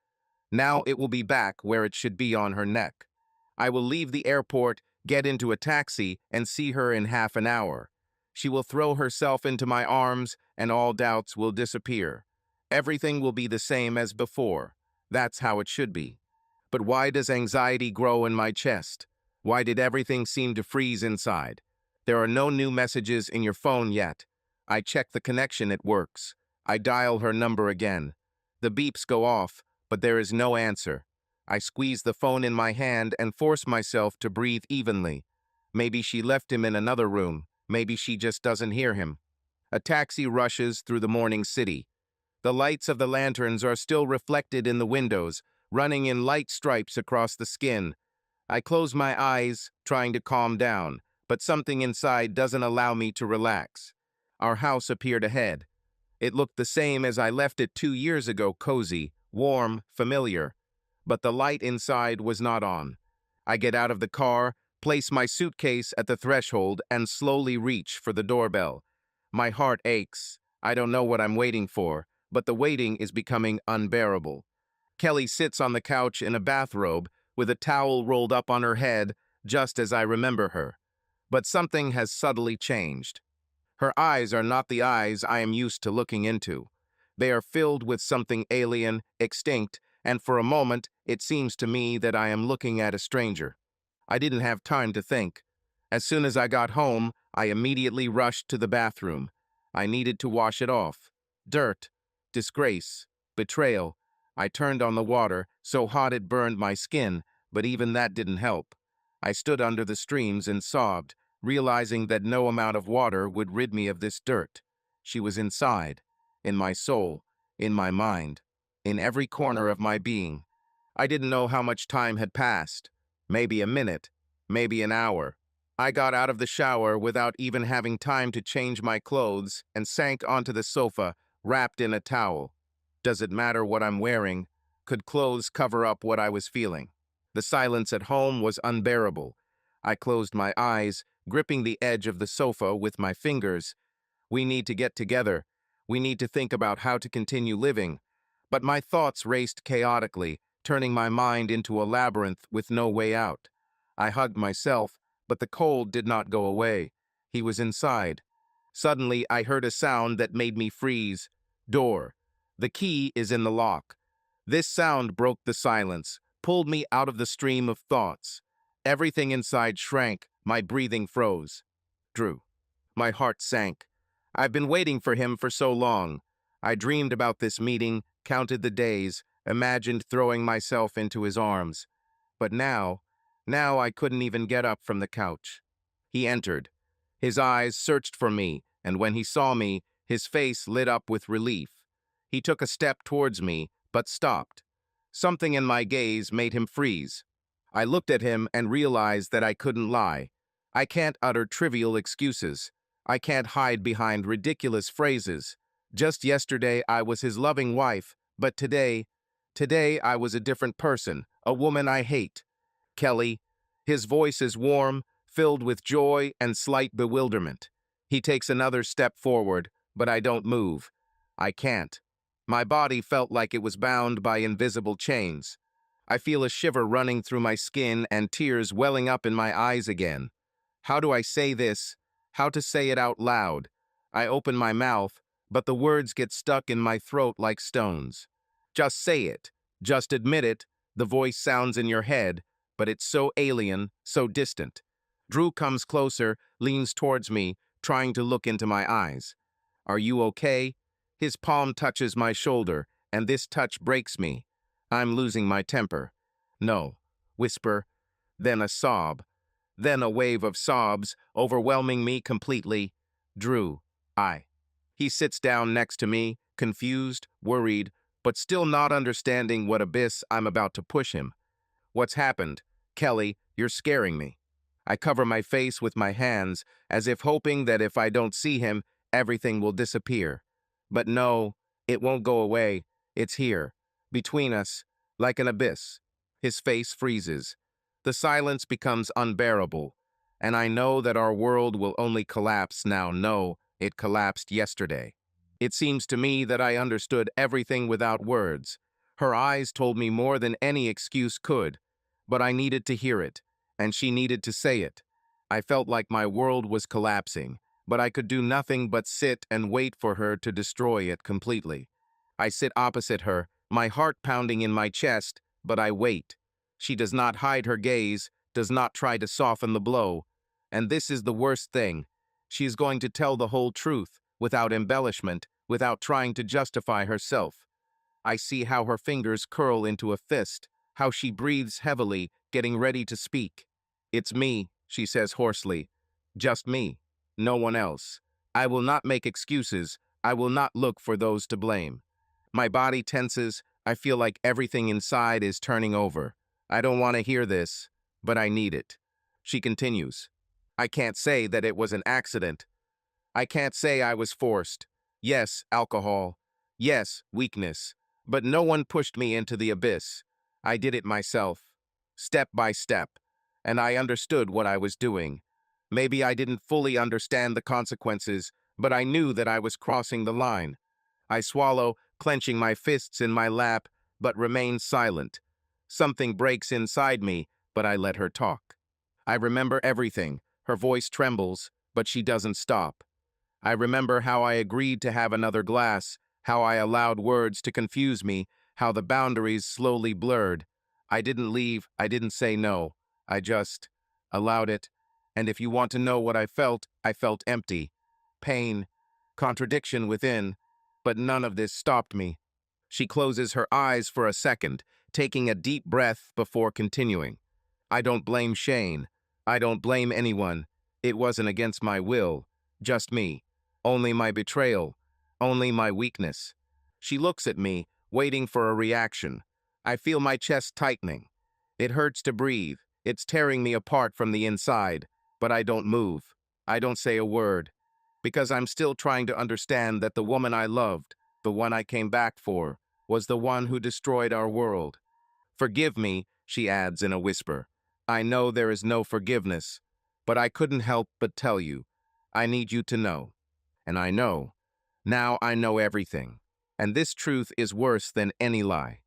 Now it will be back where it should be, on her neck. I will leave the airport, get into a taxi, and see her in half an hour. She will throw herself into my arms, and all doubts will disappear. Everything will be the same as before. That's how it should be. But why does anxiety grow in my chest? Why did everything seem to freeze inside? There are no new messages in your phone yet. I check the connection, it works. I dial her number again. The beeps go off, but there is no answer. I squeeze the phone in my hand and force myself to breathe evenly. Maybe she left him in another room. Maybe she just doesn't hear him. A taxi rushes through the morning city. The lights of the lanterns are still reflected in the windows, running in light stripes across the skin. I close my eyes, trying to calm down, but something inside doesn't allow me to relax. Our house appeared ahead. It looked the same as I left it 2 years ago, cozy, warm, familiar. But the light inside was not on. I get out of the car, place my suitcase at the threshold, and slowly reach for the doorbell. My heart aches. I don't know what I'm waiting for, but the waiting is becoming unbearable. Kelly sits on the couch in a bathrobe, with a towel rolled up on her head, just as I remember her. But something has subtly changed. Her eyes are not the eyes I am used to looking into. They are filled with something alien, extinct, and for a moment, it seems to me that I am looking at a stranger. I didn't have time to think. As soon as I got home, I immediately rushed to the bathroom. I needed to wash it off. Dirt, disgrace, betrayal. I turned on the water, so hot it burned my skin, but even that didn't help. I stood under the streams and sobbed, realizing that no amount of water would rid me of this dirt. She was inside, in my soul, in my mind, in every corner of my being. I didn't know how much time had passed. Maybe a minute, maybe an hour. I got out of the shower without even having time to change my clothes and sank onto the sofa, wrapped in a towel. Does it matter what I'm wearing? Could clothes cover up what I was feeling? The silence at home was unbearable. I closed my eyes, gripping the edge of the sofa with my fingers. We need to get together. We need to think about how to continue living. But my thoughts raced chaotically, turning my mind into a labyrinth with no way out. I hugged myself, but the cold did not go away. He was inside. Suddenly, I heard a sound that made me freeze. Door. The key is in the lock. This sound broke the silence, pulled me out of the stream of thoughts. Everything inside shrank, my breathing froze. Drew. My heart sank. I've been waiting for him for so long. I dreamed about this meeting, counted the days, imagined throwing myself into his arms. But now I couldn't even get up from the couch. He entered. His eyes searched for me, and when he saw me, his face lit up with relief. He took a step towards me, but stopped. Something in my gaze made him freeze. I looked at him and realized that I couldn't lie. I can't utter trivial excuses. I can't hide behind ridiculous phrases. Just yesterday I was his loving wife, but today I was a different person, a woman I hate. Kelly. His voice is warm, filled with joy and slight bewilderment. He takes another step forward, but I don't move. I can't. My body felt like it was bound by invisible chains. I feel a shiver running through my skin and tears welling up in my eyes again. How do I say this? How to say it out loud? I open my mouth, but the words get stuck in my throat like stones. Just say it. Just admit it. The voice sounds in your head, but it's so alien, so distant. Drew comes closer, leans towards me, trying to look into my eyes. Are you okay? His palm touches my shoulder, and this touch breaks me. I'm losing my temper. No. Whisper, then a sob, then a wave of sobs, overwhelming me completely. Drew, I. He sits down next to me, confused, worried, but still not understanding what abyss I'm about to push him. What's happened? Kelly, you're scaring me. I cover my face with my hands, as if hoping that if I don't see him, everything will disappear. But no, it won't go away. It's here, between us, like an abyss. His face freezes. The silence becomes unbearable, and I know that our world will only collapse now. No, it collapsed yesterday. It seems to me that I understood everything without words. Her eyes told me more than any excuse could, but I needed to hear it, and she needed to say it. I felt like my world was collapsing, but I could do nothing but sit and wait for her to destroy it completely. I sit opposite her, my heart pounding in my chest, but I wait. She does not hide her gaze, does not try to soften the blow. And this is the worst thing. She is going to tell the whole truth, without embellishment, without trying to justify herself. I see how her fingers curl into a fist, how she breathes heavily, getting ready to speak. It's me, she says hoarsely. Just me. No one else. I will not make excuses. I will not look for those to blame. My body tenses. I feel like everything inside is turning over. I don't want to hear this, but I need it. She continues. I can't say that it was an accident. I can't say I was forced. Yes, alcohol. Yes, weakness. But no one pushed me into the abyss. I did it myself, step by step, and I understood what I was doing. Maybe I didn't fully understand the consequences, but I knew that I was crossing the line. I swallow, clenching my fists in my lap, but remain silent. Something breaks inside me, but I let her talk. I remember everything. Her voice trembles, but she doesn't stop. I remember how I agreed to have another glass, how I allowed words to confuse me, how the boundaries slowly blurred. I didn't leave, I didn't say no. I just allowed it. And if you want to know what I felt empty. Pain, contradiction within, but none of this stopped me. She closes her eyes for a second, taking a deep breath before continuing. I don't blame Shane. I don't blame anyone. It wasn't against my will, just me. Only my betrayal, only my weakness. She looks at me, waiting for a reaction. I feel my chest tightening. It hurts to breathe. It's tearing me apart from the inside, but I don't move. I don't say a word, because I'm still trying to understand that the woman I loved, the one I came back for, was the one who destroyed our world. Forgive me, she adds in a whisper. I know there is no forgiveness, but I couldn't help but tell you. I need you to know. And I know. Now I know everything. And this truth is worse than any lie.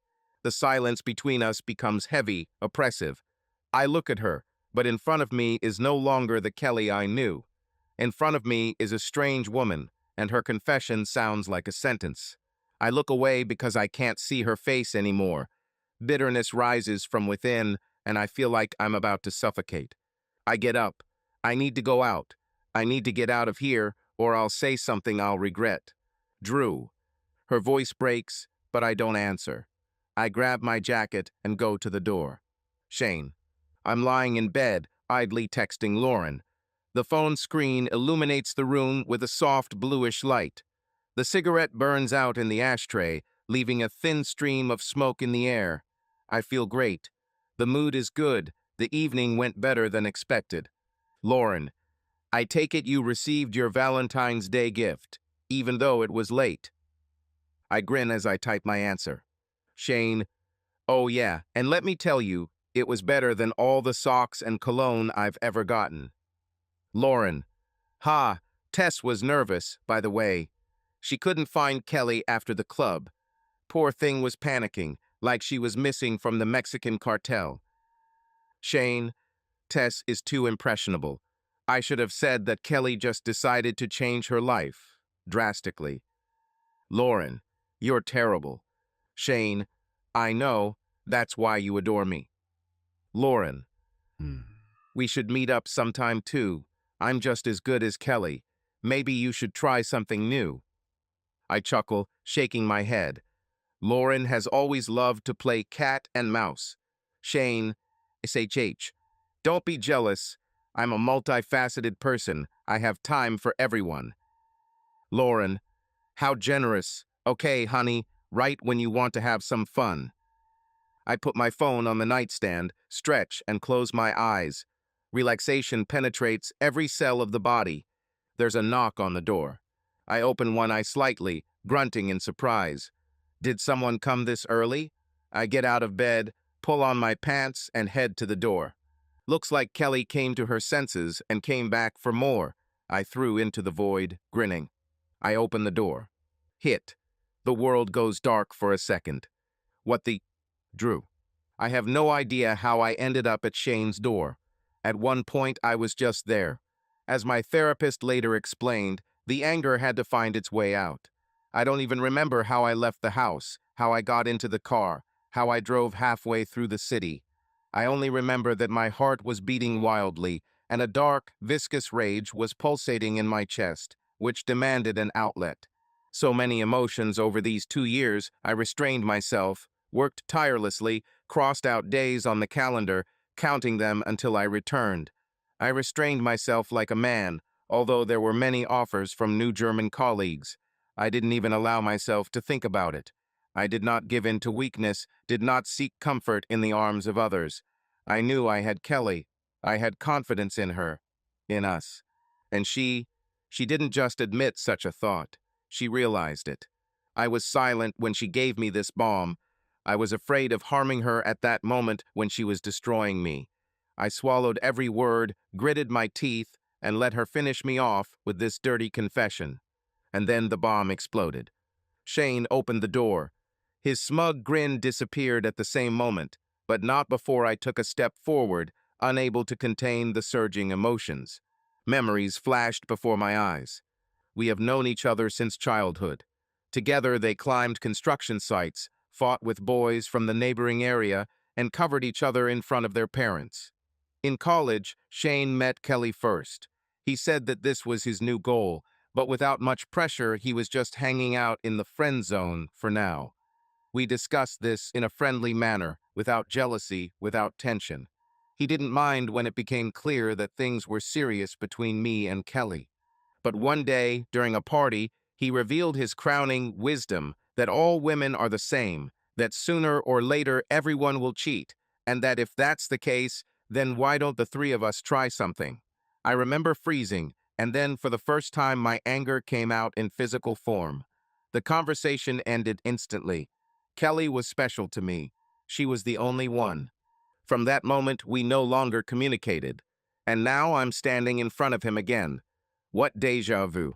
The silence between us becomes heavy, oppressive. I look at her, but in front of me is no longer the Kelly I knew. In front of me is a strange woman, and her confession sounds like a sentence. I look away because I can't see her face anymore. Bitterness rises from within, and I feel like I'm about to suffocate. I get up. I need to go out. I need to get out of here, or I'll say something I'll regret. Drew. Her voice breaks, but I don't answer. I grab my jacket and go to the door. Shane. I'm lying in bed, idly texting Lauren. The phone screen illuminates the room with a soft bluish light. The cigarette burns out in the ashtray, leaving a thin stream of smoke in the air. I feel great. The mood is good. The evening went better than expected. Lauren. I take it you received your Valentine's Day gift, even though it was late. I grin as I type my answer. Shane. Oh yeah, and let me tell you, it was better than all the socks and cologne I've ever gotten. Lauren. Ha, Tess was nervous, by the way. She couldn't find Kelly after the club. Poor thing was panicking, like she was missing from the Mexican cartel. Shane, Tess is too impressionable. I should have said that Kelly just decided to change her life, drastically. Lauren, you're terrible. Shane, I know, that's why you adore me. Lauren, we should meet up sometime too. I'm just as good as Kelly. Maybe you should try something new. I chuckle, shaking my head. Lauren has always loved to play cat and mouse. Shane, SHH. Don't be jealous. I'm a multifaceted person. I have time for everyone. Lauren, how generous. Okay, honey, right when you want to have some fun. I put my phone on the nightstand, stretch, and close my eyes. Relaxation penetrates every cell of the body. There's a knock on the door. I open one eye slightly, grunting in surprise. Did someone come this early? I get out of bed, pull on my pants, and head to the door. Looks like Kelly came to her senses and came back for more. I threw into the void, grinning. I open the door. Hit. The world goes dark for a second. What the... Drew. I have no idea how I ended up at Shane's door. At one point, I was just there. As my therapist later explained, the anger had to find its way out. I don't even remember how I left the house, how I got into the car, how I drove halfway through the city. I only remember that my heart was beating wildly, and a dark, viscous rage was pulsating in my chest, which demanded an outlet. So many emotions over these 2 years, I restrained myself, worked tirelessly, crossed out days on the calendar, counting them until I returned. I restrained myself like a man, although there were many offers from new German colleagues. I didn't even allow myself to think about it. I did not give in to weakness, did not seek comfort in the arms of others. I knew I had Kelly. I had confidence in her, in us. And she didn't just admit such a thought. She realized it. I was silent when she gave me this bomb. I was afraid of harming her at that moment when she was destroying me. I swallowed every word, gritted my teeth, and let her finish me off with this dirty confession. And then the bomb exploded. Shane opened the door. His smug grin disappeared at the same moment, but not before I took a step forward, unable to contain the surging emotions. Memories flashed before my eyes. We have known each other since childhood. Together they climbed construction sites, fought with boys from the neighboring area, and covered each other in front of their parents. In college, Shane met Kelly first. He said that this was his new goal, but without much pressure, he was just hanging out in the friend zone for now. We discussed this in a friendly manner, without jealousy, without tension. He didn't mind when it became clear that things were serious between me and Kelly. But one day, during a party, he revealed his crowning wisdom that all women are the same, that sooner or later everyone will cheat, and that if that's the case, then why don't the three of us try something? I remember freezing, and then for the first time my anger came out in physical form. The conversation ended instantly. Kelly was special to me. She was the only one. From that moment, we no longer communicated. And now I'm standing in front of him again. What déjà vu?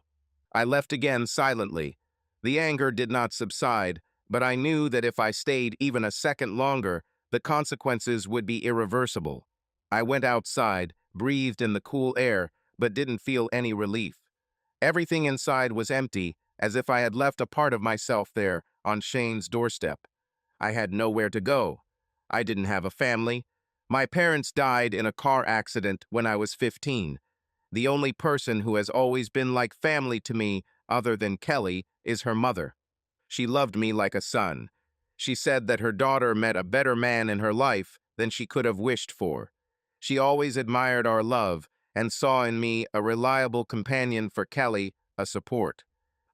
I left again silently. The anger did not subside, but I knew that if I stayed even a second longer, the consequences would be irreversible. I went outside, breathed in the cool air, but didn't feel any relief. Everything inside was empty, as if I had left a part of myself there on Shane's doorstep. I had nowhere to go. I didn't have a family. My parents died in a car accident when I was 15. The only person who has always been like family to me, other than Kelly, is her mother. She loved me like a son. She said that her daughter met a better man in her life than she could have wished for. She always admired our love and saw in me a reliable companion for Kelly, a support.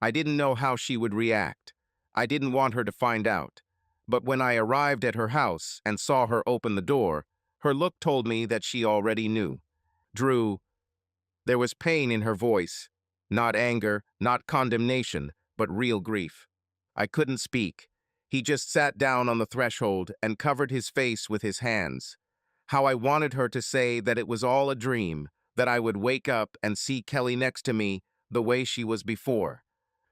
I didn't know how she would react. I didn't want her to find out. But when I arrived at her house and saw her open the door, her look told me that she already knew. Drew, there was pain in her voice, not anger, not condemnation, but real grief. I couldn't speak. He just sat down on the threshold and covered his face with his hands. How I wanted her to say that it was all a dream, that I would wake up and see Kelly next to me the way she was before.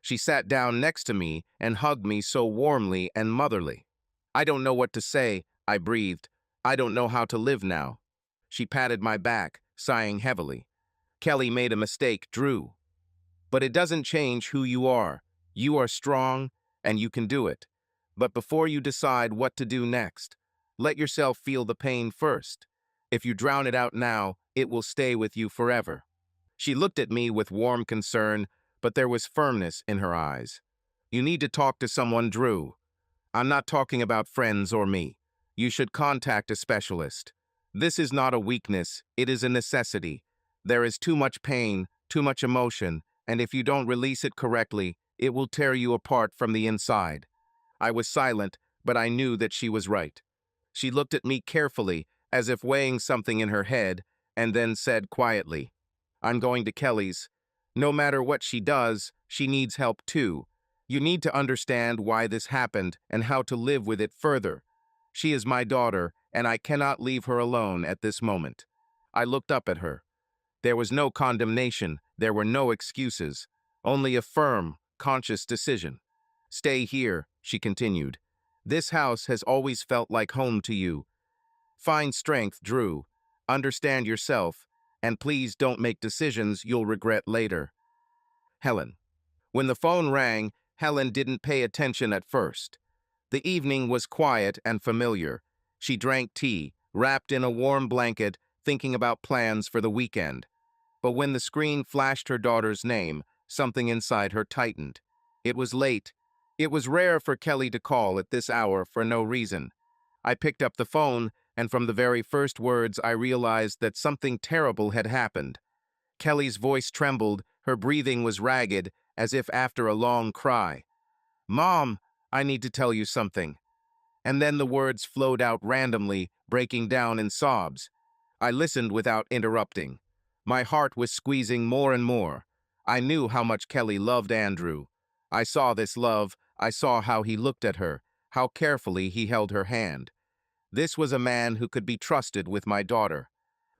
She sat down next to me and hugged me so warmly and motherly. "I don't know what to say," I breathed. "I don't know how to live now." She patted my back, sighing heavily. "Kelly made a mistake, Drew. But it doesn't change who you are. You are strong, and you can do it. But before you decide what to do next, let yourself feel the pain first. If you drown it out now, it will stay with you forever." She looked at me with warm concern, but there was firmness in her eyes. "You need to talk to someone, Drew. I'm not talking about friends or me. You should contact a specialist. This is not a weakness, it is a necessity. There is too much pain, too much emotion, and if you don't release it correctly, it will tear you apart from the inside." I was silent, but I knew that she was right. She looked at me carefully, as if weighing something in her head, and then said quietly, "I'm going to Kelly's. No matter what she does, she needs help too. You need to understand why this happened and how to live with it further. She is my daughter, and I cannot leave her alone at this moment." I looked up at her. There was no condemnation, there were no excuses, only a firm, conscious decision. "Stay here," she continued. "This house has always felt like home to you. Find strength, Drew. Understand yourself, and please don't make decisions you'll regret later." Helen. When the phone rang, Helen didn't pay attention at first. The evening was quiet and familiar. She drank tea, wrapped in a warm blanket, thinking about plans for the weekend. But when the screen flashed her daughter's name, something inside her tightened. It was late. It was rare for Kelly to call at this hour for no reason. I picked up the phone, and from the very first words I realized that something terrible had happened. Kelly's voice trembled, her breathing was ragged, as if after a long cry. "Mom, I need to tell you something." And then the words flowed out randomly, breaking down in sobs. I listened without interrupting. My heart was squeezing more and more. I knew how much Kelly loved Andrew. I saw this love, I saw how he looked at her, how carefully he held her hand. This was a man who could be trusted with my daughter.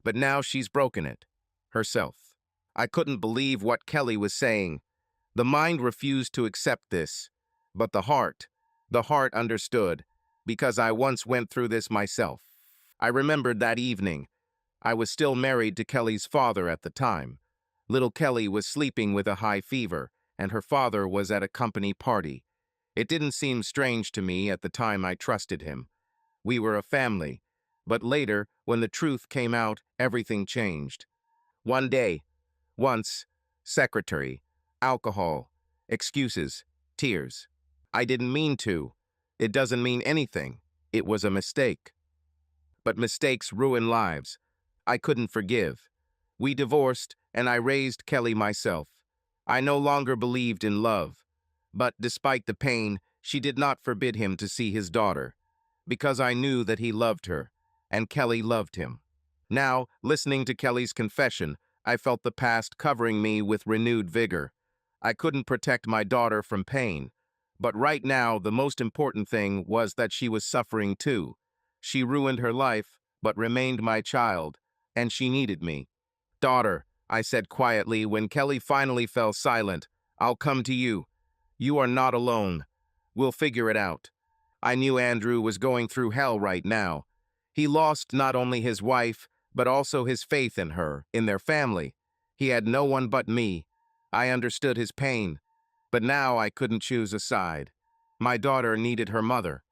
But now she's broken it. Herself. I couldn't believe what Kelly was saying. The mind refused to accept this. But the heart understood, because I once went through this myself. I remembered that evening. I was still married to Kelly's father at the time. Little Kelly was sleeping with a high fever, and her father was at a company party. It didn't seem strange to me at the time. I trusted him. We were a family. But later, when the truth came out, everything changed. One day, once, secretary, alcohol, excuses, tears. I didn't mean to. It doesn't mean anything. It was a mistake. But mistakes ruin lives. I couldn't forgive. We divorced, and I raised Kelly myself. I no longer believed in love. But despite the pain, she did not forbid him to see his daughter, because I knew that he loved her, and Kelly loved him. Now, listening to Kelly's confession, I felt the past covering me with renewed vigor. I couldn't protect my daughter from pain, but right now the most important thing was that she was suffering too. She ruined her life, but remained my child, and she needed me. "Daughter," I said quietly when Kelly finally fell silent, "I'll come to you. You are not alone. We'll figure it out." I knew Andrew was going through hell right now. He lost not only his wife, but also his faith in her, in their family. He had no one but me. I understood his pain, but now I couldn't choose a side. My daughter needed her mother.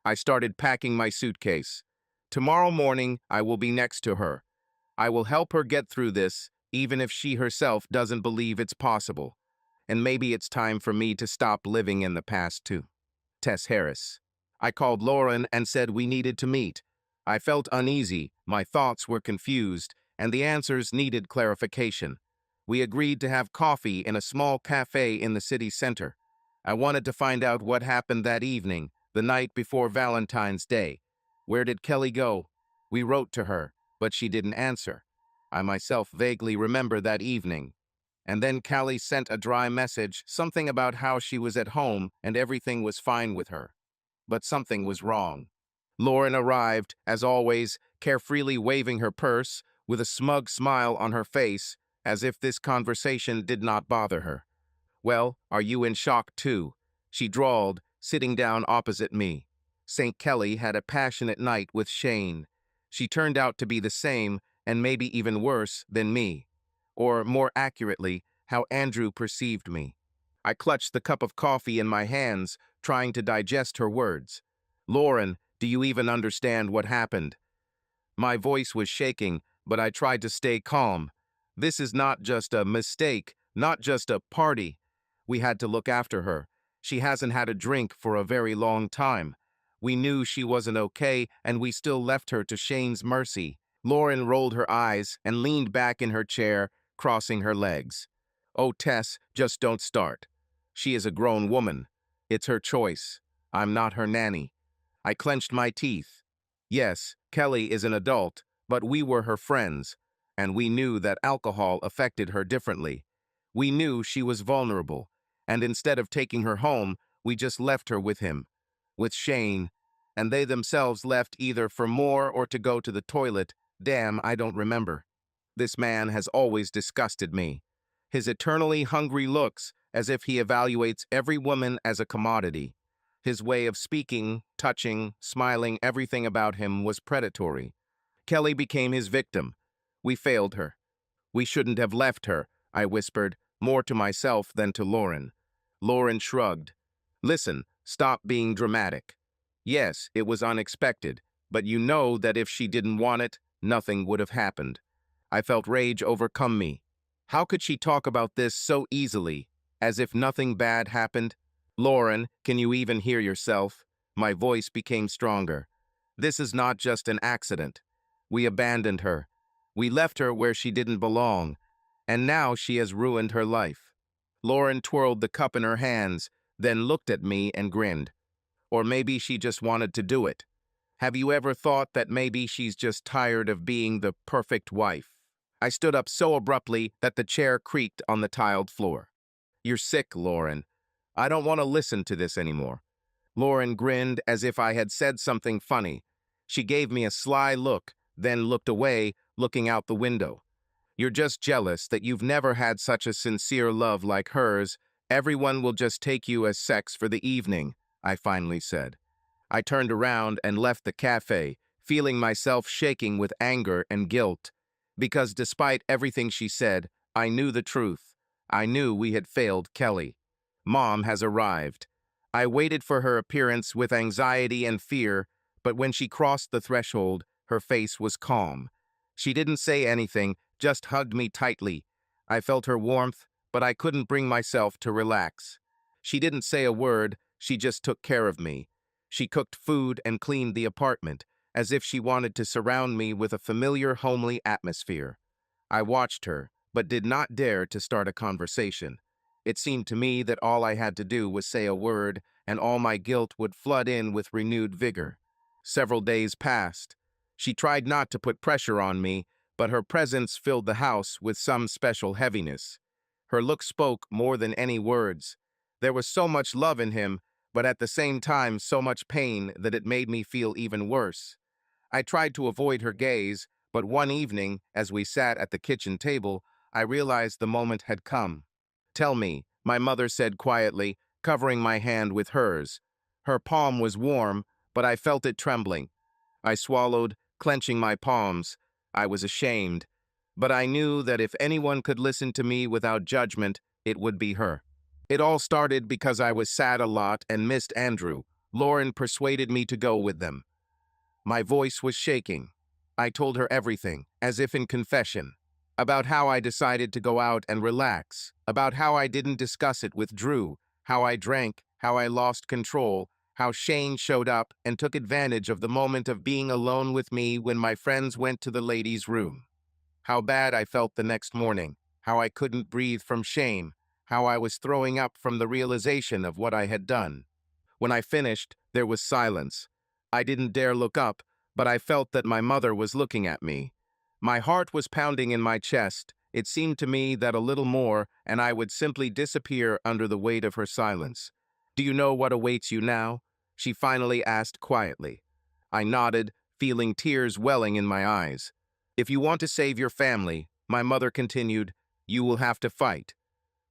I started packing my suitcase. Tomorrow morning, I will be next to her. I will help her get through this, even if she herself doesn't believe it's possible. And maybe it's time for me to stop living in the past too. Tess Harris. I called Lauren and said we needed to meet. I felt uneasy, my thoughts were confused, and the answers needed clarification. We agreed to have coffee in a small cafe in the city center. I wanted to find out what happened that evening, the night before Valentine's Day. Where did Kelly go? We wrote to her, but she didn't answer. I myself vaguely remember that evening. And then Callie sent a dry message, something about how she was at home and everything was fine with her. But something was wrong. Lauren arrived, as always, carefreely waving her purse, with a smug smile on her face, as if this conversation did not bother her. Well, are you in shock too? She drawled, sitting down opposite me. St. Kelly had a passionate night with Shane. She turned out to be the same, and maybe even worse, than me. Or, more accurately, how Andrew perceived me. I clutched the cup of coffee in my hands, trying to digest her words. Lauren, do you even understand what happened? My voice was shaking, but I tried to stay calm. This is not just a mistake, not just a party. We had to look after her. She hasn't had a drink for a very long time. We knew she wasn't okay, and we still left her to Shane's mercy. Lauren rolled her eyes and leaned back in her chair, crossing her legs. Oh, Tess, just don't start. She is a grown woman. It's her choice. I'm not her nanny. I clenched my teeth. Yes, Kelly is an adult, but we were her friends, and we knew that alcohol affected her differently. We knew she was vulnerable, and instead of taking her home, we just left her with him, with Shane, and they themselves left either for more or to go to the toilet. Damn, I don't remember. This man has always disgusted me. His eternally hungry looks, as if he evaluates every woman as a commodity. His way of speaking, touching, smiling, everything about him was predatory. Kelly became his victim. We failed her. We shouldn't have left her, I whispered, more to myself than to Lauren. Lauren shrugged. Listen, stop being dramatic. Yes, it was unexpected, but you know that if she didn't want it, nothing would have happened. I felt rage overcome me. How could she talk about this so easily, as if nothing bad happened? Lauren, can you even hear yourself? My voice became stronger. This is not just an accident. We abandoned her. We left her where she didn't belong, and now she has ruined her life. Lauren twirled the cup in her hands, then looked at me and grinned. Or maybe she just wanted to do it. Have you ever thought that maybe she's just tired of being the perfect wife? I stood up so abruptly that the chair creaked on the tiled floor. You're sick, Lauren. I don't want to listen to this anymore. Lauren grinned as if I had said something funny. She gave me a sly look, then looked away, looking out the window. You're just jealous that you've never had such a sincere love like hers. Everyone will just take you as sex for the evening, I finally said. I turned around and left the cafe, feeling myself shaking with anger and guilt. Because despite everything she said, I knew the truth. I knew we had failed Kelly. Mom has arrived. I waited for her appearance with anxiety and fear, but when she crossed the threshold, her face was calm. She didn't say anything, just hugged me tightly. I felt her warmth, but I couldn't bring myself to relax. She didn't say a word, she just took care of me. She cooked food and cleaned the apartment, as if she wanted to surround me with a familiar, homely atmosphere. I watched her, but did not dare to start a conversation. It seemed to me that all I had to do was say a word, and all my guilt would flood in with renewed vigor. Several days passed. She tried not to put pressure on me, but her presence filled the house with some special heaviness. Her look spoke more than any words. There was so much love in him, but at the same time so much pain that it made me feel even worse. I tried to avoid her gaze, but one evening, as we sat at the kitchen table, I realized the moment had come. Tell me, my mother said quietly, covering my hand with hers. Her palm was warm, but I felt it trembling. I swallowed, clenching my palms. I was ashamed, but I knew that if anyone could listen to me without judgment, it would be her. It all started because I was sad a lot and missed Andrew. Lauren persuaded me to go with them. My voice was shaking. I told her everything, as if in confession. About how I decided to go out and relax, about how I didn't discuss it with Drew, how I drank, how I lost control, how Shane showed up and took advantage of the moment of being alone with me when my friends went to the ladies' room. How bad I felt the next morning, how I couldn't breathe from shame, how I was throwing up from the realization of what I had done. When I finished, there was silence. I didn't dare look up, but I felt that my mother was looking at me. My heart was pounding in my chest. It seemed to me that a little more, and I would simply disappear under the weight of her silence. Do you know what awaits you now? She finally asked quietly. I nodded, feeling tears welling in my eyes. If you want to save your family, my mother continued, you will have to fight.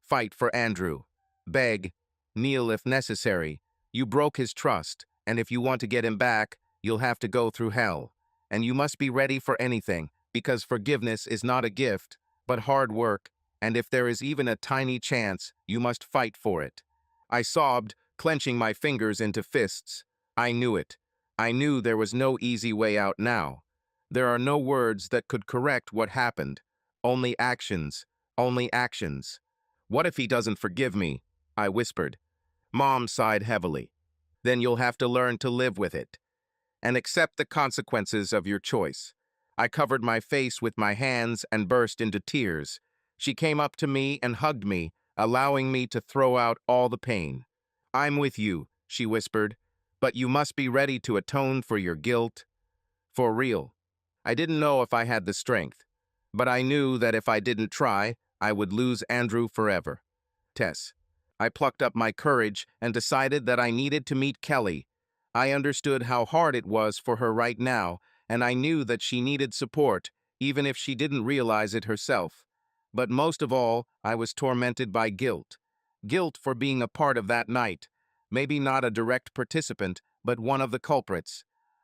Fight for Andrew. beg, kneel if necessary. You broke his trust, and if you want to get him back, you'll have to go through hell. And you must be ready for anything, because forgiveness is not a gift, but hard work, and if there is even a tiny chance, you must fight for it. I sobbed, clenching my fingers into fists. I knew it. I knew there was no easy way out now. There are no words that could correct what happened. Only actions. Only actions. What if he doesn't forgive me? I whispered. Mom sighed heavily. Then you'll have to learn to live with it and accept the consequences of your choice. I covered my face with my hands and burst into tears. She came up to me and hugged me, allowing me to throw out all the pain. I'm with you, she whispered, but you must be ready to atone for your guilt. For real. I didn't know if I had the strength, but I knew that if I didn't try, I would lose Andrew forever. Tess. I plucked up my courage and decided that I needed to meet Kelly. I understood how hard it was for her right now, and I knew that she needed support, even if she didn't realize it herself. But most of all, I was tormented by guilt. Guilt for being a part of that night. Maybe not a direct participant, but one of the culprits.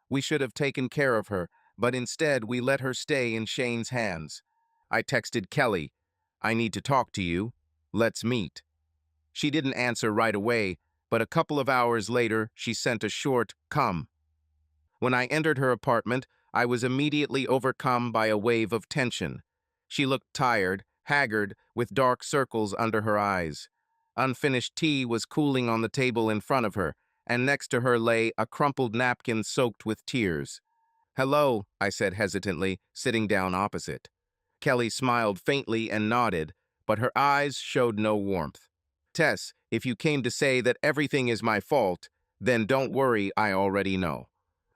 We should have taken care of her, but instead we let her stay in Shane's hands. I texted Kelly, I need to talk to you. Let's meet. She didn't answer right away, but a couple of hours later, she sent a short, "Come." When I entered her apartment, I was immediately overcome by a wave of tension. She looked tired, haggard, with dark circles under her eyes. Unfinished tea was cooling on the table in front of her, and next to her lay a crumpled napkin soaked with tears. "Hello," I said hesitantly, sitting down opposite. Kelly smiled faintly and nodded, but her eyes showed no warmth. "Tess, if you came to say that everything is my fault, then don't worry, I already know."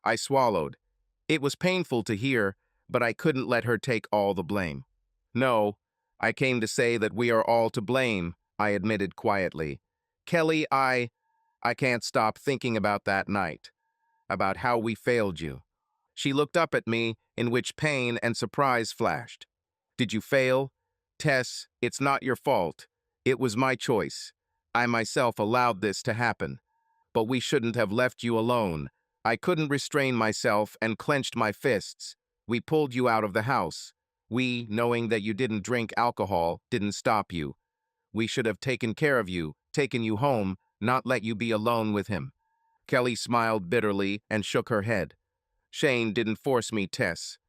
I swallowed. It was painful to hear, but I couldn't let her take all the blame. "No, I came to say that we are all to blame," I admitted quietly. "Kelly, I can't stop thinking about that night, about how we failed you." She looked up at me, in which pain and surprise flashed. "Did you fail? Tess, it's not your fault. It was my choice. I myself allowed this to happen. But we shouldn't have left you alone. I couldn't restrain myself and clenched my fists. We pulled you out of the house. We, knowing that you didn't drink alcohol, didn't stop you. We should have taken care of you, taken you home, not let you be alone with him." Kelly smiled bitterly and shook her head. "Shane didn't force me, Tess.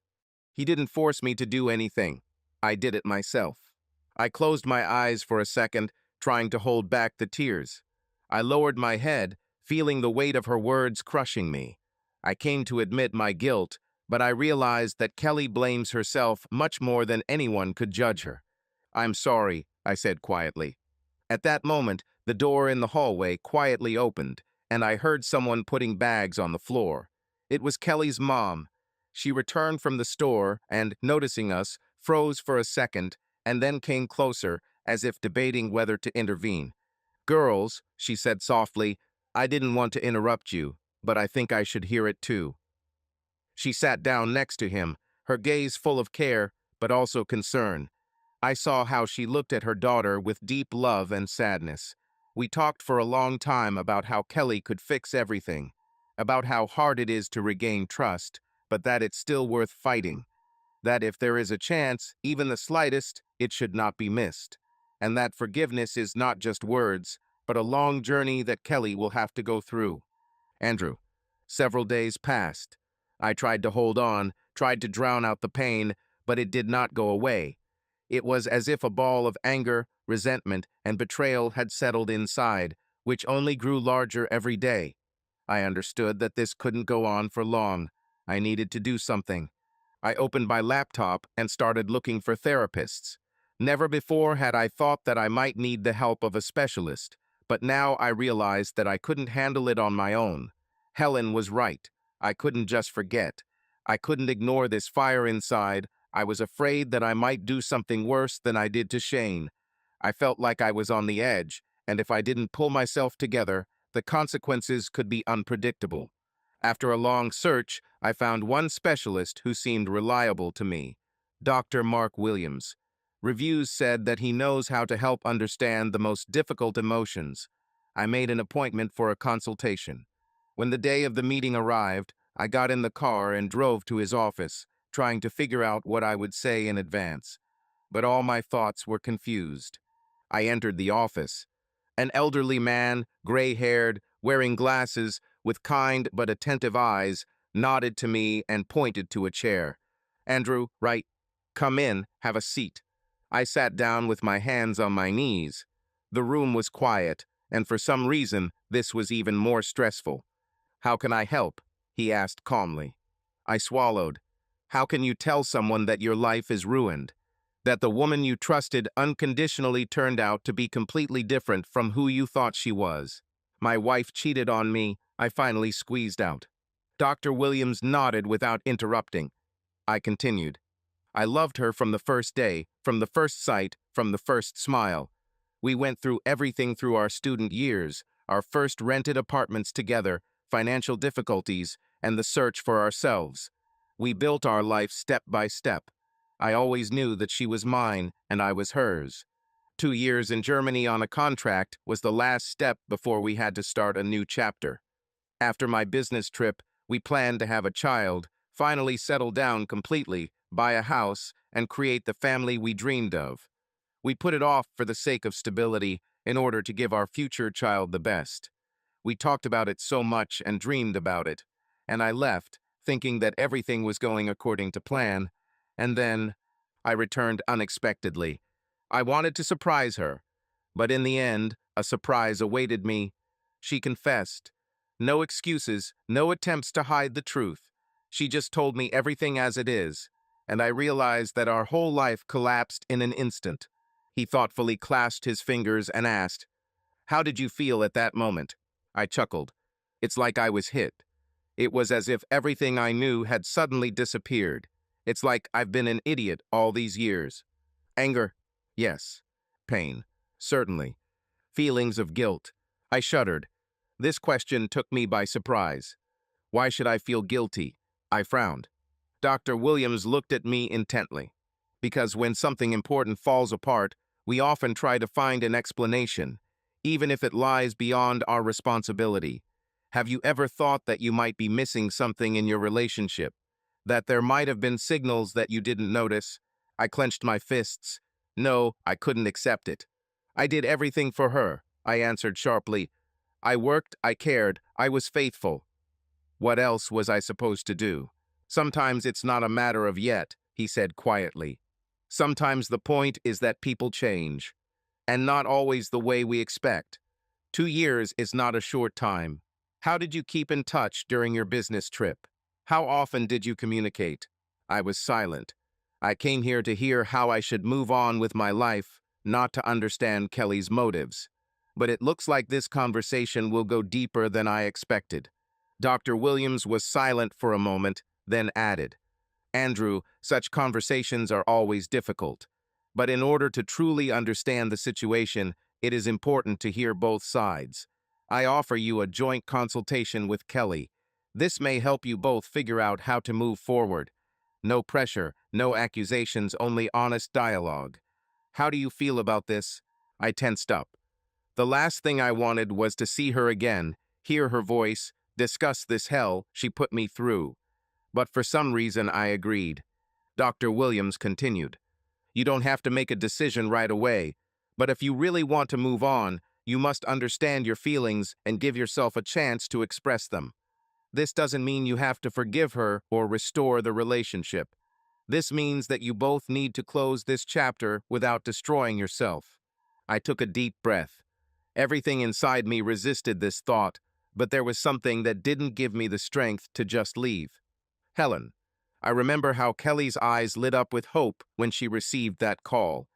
He didn't force me to do anything. I did it myself." I closed my eyes for a second, trying to hold back the tears. I lowered my head, feeling the weight of her words crushing me. I came to admit my guilt, but I realized that Kelly blames herself much more than anyone could judge her. "I'm sorry," I said quietly. At that moment, the door in the hallway quietly opened, and I heard someone putting bags on the floor. It was Kelly's mom. She returned from the store and, noticing us, froze for a second and then came closer, as if debating whether to intervene. "Girls," she said softly, "I didn't want to interrupt you, but I think I should hear it too." She sat down next to him, her gaze full of care, but also concern. I saw how she looked at her daughter with deep love and sadness. We talked for a long time about how Kelly could fix everything, about how hard it is to regain trust, but that it's still worth fighting. That if there is a chance, even the slightest, it should not be missed. And that forgiveness is not just words, but a long journey that Kelly will have to go through. Andrew. Several days passed. I tried to hold on, tried to drown out the pain, but it did not go away. It was as if a ball of anger, resentment, and betrayal had settled inside, which only grew larger every day. I understood that this couldn't go on for long. I needed to do something. I opened my laptop and started looking for therapists. Never before had I thought that I might need the help of a specialist, but now I realized that I couldn't handle it on my own. Helen was right. I couldn't just forget. I couldn't ignore this fire inside. I was afraid that I might do something worse than I did to Shane. I felt like I was on the edge, and if I didn't pull myself together, the consequences could be unpredictable. After a long search, I found one specialist who seemed reliable to me, Dr. Mark Williams. Reviews said that he knows how to help understand the most difficult emotions. I made an appointment for a consultation. When the day of the meeting arrived, I got in the car and drove to his office, trying to figure out what I would say in advance. But all my thoughts were confused. I entered the office. An elderly man, gray-haired, wearing glasses, with kind but attentive eyes, nodded to me and pointed to a chair. "Andrew, right. Come in, have a seat." I sat down with my hands on my knees. The room was quiet, and for some reason, this was even more stressful. "How can I help?" he asked calmly. I swallowed. "How can you tell someone that your life is ruined? That the woman you trusted unconditionally turned out to be completely different from who you thought she was? My wife cheated on me," I finally squeezed out. Dr. Williams nodded without interrupting. I continued. "I loved her from the first day, from the first sight, from the first smile. We went through everything through our student years, our first rented apartments together, financial difficulties, and the search for ourselves. We built our life step by step. I always knew that she was mine and I was hers. 2 years in Germany on a contract was the last step before we had to start a new chapter. After my business trip, we planned to have a child, finally settle down completely, buy a house, and create the family we dreamed of. We put it off for the sake of stability in order to give our future child the best. We talked about it so much and dreamed about it, and I left, thinking that everything was going according to plan, and then I returned unexpectedly. I wanted to surprise her, but in the end, a surprise awaited me. She confessed. No excuses, no attempts to hide the truth. She just told me everything as it is, and I realized that our whole life collapsed in an instant. He thoughtfully clasped his fingers and asked, "How did you feel at that moment?" I chuckled. "It's like I was hit. It was as if everything I knew had suddenly disappeared. It's like I've been an idiot all these years." Anger? Yes. Pain? Certainly. Feelings of guilt? I shuddered. This question took me by surprise. Why should I feel guilty? I frowned. Dr. Williams looked at me intently. Because when something important falls apart, we often try to find an explanation, even if it lies beyond our responsibility. Have you ever thought that you might be missing something in your relationship? That there might have been signals that you didn't notice? I clenched my fists. No, I couldn't accept it. I did everything for her, I answered sharply. I worked, I cared, I was faithful. What else was I supposed to do? Sometimes it's not a matter of yet, he said quietly. Sometimes the point is that people change, and not always the way we expect. 2 years is not a short time. How did you keep in touch during your business trip? How often did you communicate? I was silent. I came here to hear how I should move on with my life, not to understand Kelly's motives. But it looks like this conversation will go deeper than I expected. Dr. Williams was silent for a moment, then added, "Andrew, such conversations are always difficult. But in order to truly understand the situation, it is important to hear both sides. I offer you a joint consultation with Kelly. This may help you both figure out how to move forward. No pressure, no accusations, only honest dialogue. How do you feel about this?" I tensed up. The last thing I wanted was to see her again, hear her voice, discuss this hell she put me through. But for some reason I agreed. Dr. Williams continued, "You don't have to make a decision right away, but if you really want to move on, you must understand your feelings and give yourself a chance to express them. This doesn't mean you have to forgive her or restore the relationship. This means that you both need to close this chapter without destroying yourself." I took a deep breath. Everything inside me resisted this thought, but there was something that didn't give me the strength to just leave. Helen. I remember how Kelly's eyes lit up with hope when she received that call.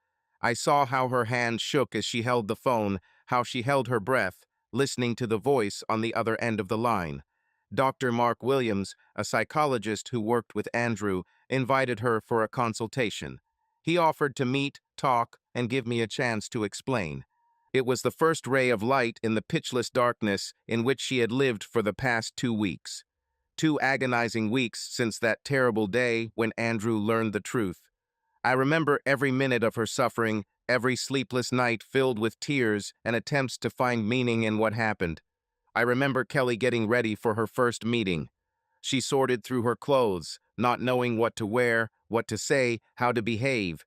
I saw how her hand shook as she held the phone, how she held her breath, listening to the voice on the other end of the line. Dr. Mark Williams, a psychologist who worked with Andrew, invited her for a consultation. He offered to meet, talk, and give me a chance to explain. It was the first ray of light in the pitchless darkness in which she had lived for the past 2 weeks. 2 agonizing weeks since that terrible day when Andrew learned the truth. I remember every minute of her suffering, every sleepless night filled with tears and attempts to find meaning in what happened. I remember Kelly getting ready for her first meeting. She sorted through her clothes, not knowing what to wear, what to say, how to behave.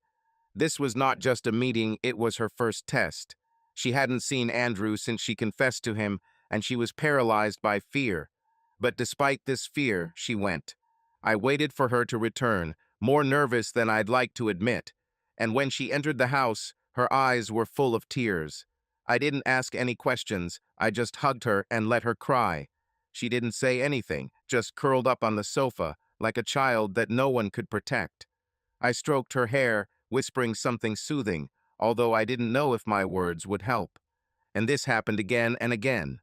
This was not just a meeting, it was her first test. She hadn't seen Andrew since she confessed to him, and she was paralyzed by fear. But despite this fear, she went. I waited for her to return, more nervous than I'd like to admit. And when she entered the house, her eyes were full of tears. I didn't ask any questions, I just hugged her and let her cry. She didn't say anything, just curled up on the sofa, like a child that no one could protect. I stroked her hair, whispering something soothing, although I didn't know if my words would help. And this happened again and again.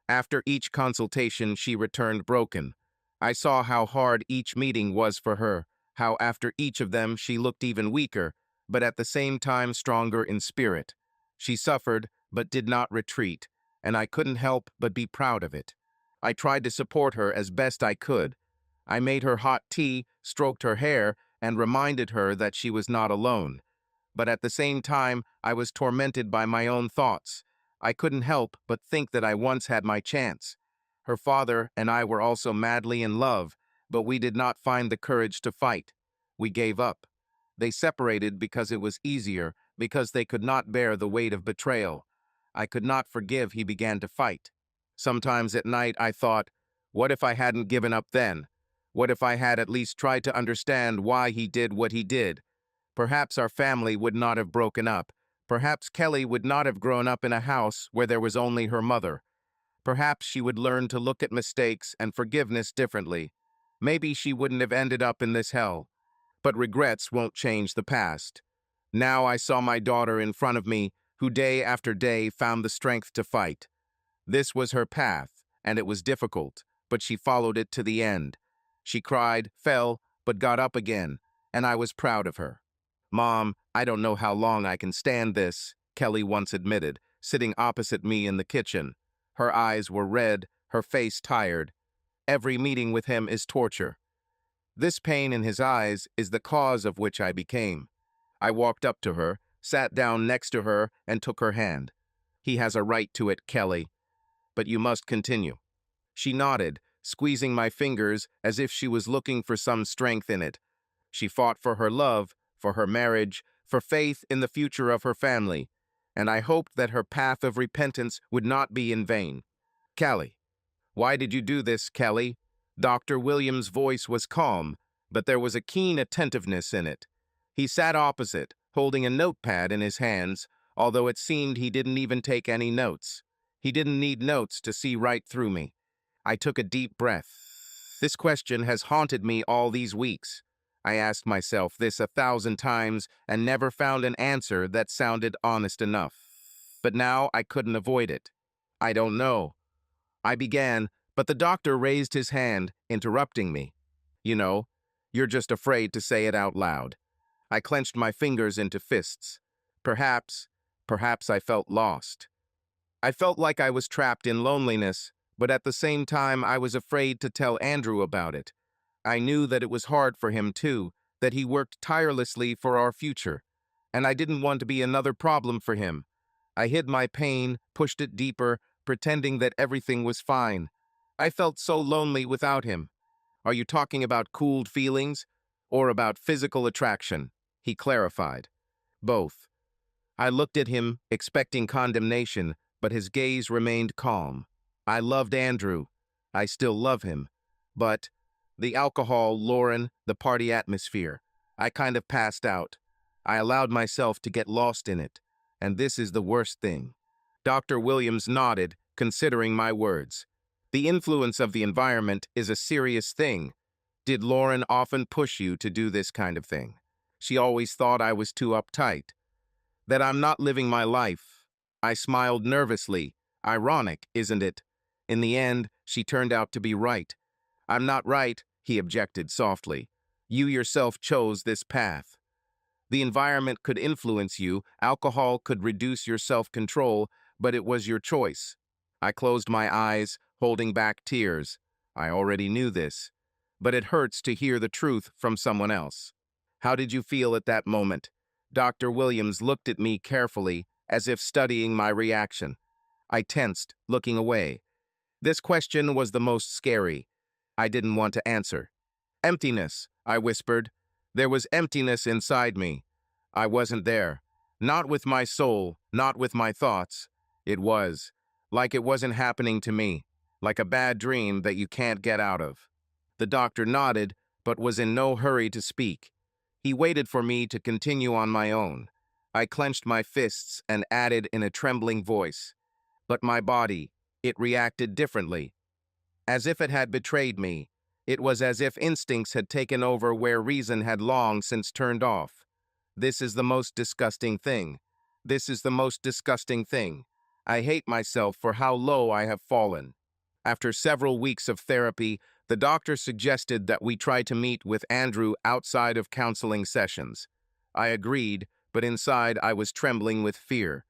After each consultation, she returned broken. I saw how hard each meeting was for her, how after each of them she looked even weaker, but at the same time stronger in spirit. She suffered, but did not retreat, and I couldn't help but be proud of it. I tried to support her as best I could. I made her hot tea, stroked her hair, and reminded her that she was not alone. But at the same time, I was tormented by my own thoughts. I couldn't help but think that I once had my chance. Her father and I were also madly in love, but we did not find the courage to fight. We gave up. They separated because it was easier, because they could not bear the weight of betrayal. I could not forgive. He began to fight. Sometimes at night I thought, what if I hadn't given up then? What if I had at least tried to understand why he did what he did? Perhaps our family would not have broken up. Perhaps Kelly would not have grown up in a house where there was only her mother. Perhaps she would learn to look at mistakes and forgiveness differently. Maybe she wouldn't have ended up in this hell. But regrets won't change the past. Now I saw my daughter in front of me, who day after day found the strength to fight. This was her path, and it was difficult, but she followed it to the end. She cried, fell, but got up again, and I was proud of her. Mom, I don't know how long I can stand this, Kelly once admitted, sitting opposite me in the kitchen. Her eyes were red, her face tired. Every meeting with him is torture. This pain in his eyes is the cause of which I became. I walked up to her, sat down next to her, and took her hand. He has a right to it, Kelly. But you must continue. She nodded, squeezing my fingers as if she was looking for some strength in it. She fought for her love, for her marriage, for faith in the future of her family, and I hoped that her path of repentance would not be in vain. Kelly, why did you do this, Kelly? Dr. Williams' voice was calm, but there was a keen attentiveness in it. He sat opposite, holding a notepad in his hands, although it seemed he didn't even take any notes. He didn't need notes to see right through me. I took a deep breath. This question has haunted me all these weeks. I asked myself this 1,000 times and never found an answer that sounded honest enough. But now I couldn't avoid it. I don't know. I began, but the doctor raised his hand, interrupting me. You know, you're just afraid to say it out loud. I clenched my fingers into fists. Perhaps I felt lost. I felt like I was trapped in loneliness, but at the same time I was afraid to tell Andrew about it. I knew that it was hard for him too, that he worked tirelessly for our future, and I didn't want to be another problem for him. I hid my pain, pushed it deeper, pretending that everything was fine. I felt so lonely without him. Are you talking about cooled feelings or about physical attraction? He clarified. Both. I looked at him, expecting condemnation, but his gaze remained calm. I loved Andrew. I still love him. But the alcohol, Lauren, the party atmosphere. I kind of passed out. I allowed myself to get lost in it. And this is the worst thing. Dr. Williams nodded, considering my words. The influence of the environment is a serious thing. Did Lauren often push you to do this kind of thing? She always thought I was too uptight. That I'm not living my life. I smiled nervously. Ironic, isn't it? In the end, she turned out to be right. I'm not right, he objected softly. You yourself chose this path. The environment could influence you, alcohol could reduce your self-control, but it was your choice. I closed my eyes, holding back tears. I already knew this, but it hurts to hear the truth from someone else. How did you feel at that moment? Dr. Williams looked at me carefully, as if studying my reaction. I tensed, looking away. This question was the most scary. I didn't want to answer. Emptiness, I whispered. There was emptiness inside me. I wasn't there. Not with my soul, not with my thoughts. It was. Like it wasn't happening to me. Like a bad dream that you can't get out of. The doctor nodded, but was in no hurry to speak. He waited for me to continue on my own. I clenched my fists and added in a trembling voice. But my body, it reacted differently. As if it had betrayed me. It was as if instincts had taken over where reason had long since turned off. This is the most disgusting thing. This is the most disgusting thing. I hate myself for how low I have fallen. After several weeks of therapy, the doctor suggested that we try to meet with Andrew outside of counseling sessions. I agreed, but inside I was trembling with fear.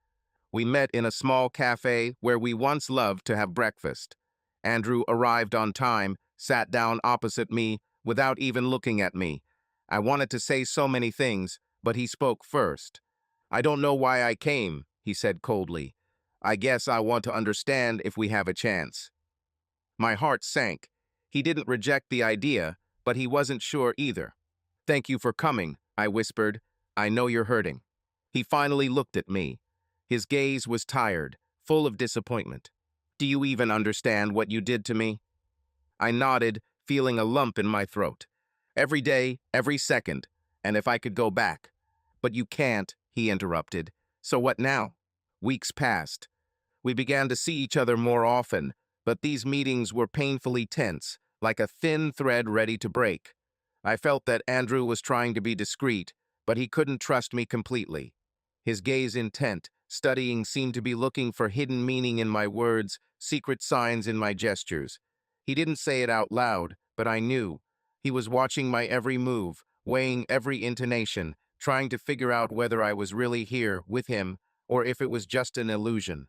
We met in a small cafe where we once loved to have breakfast. Andrew arrived on time, sat down opposite me, without even looking at me. I wanted to say so many things, but he spoke first. I don't know why I came, he said coldly. I guess I want to understand if we have a chance. My heart sank. He didn't reject the idea, but he wasn't sure either. Thank you for coming, I whispered. I know you're hurting. He finally looked at me. His gaze was tired, full of disappointment. Do you even understand what you did to me? I nodded, feeling a lump in my throat. Every day, every second, and if I could go back. But you can't, he interrupted. So what now? Weeks passed. We began to see each other more often, but these meetings were painfully tense, like a thin thread ready to break. I felt that Andrew was trying to be discreet, but he couldn't trust me completely. His gaze intent, studying, seemed to be looking for hidden meaning in my words, secret signs in my gestures. He didn't say it out loud, but I knew. He was watching my every move, weighing every intonation, trying to figure out whether I was really here with him or if it was just an illusion.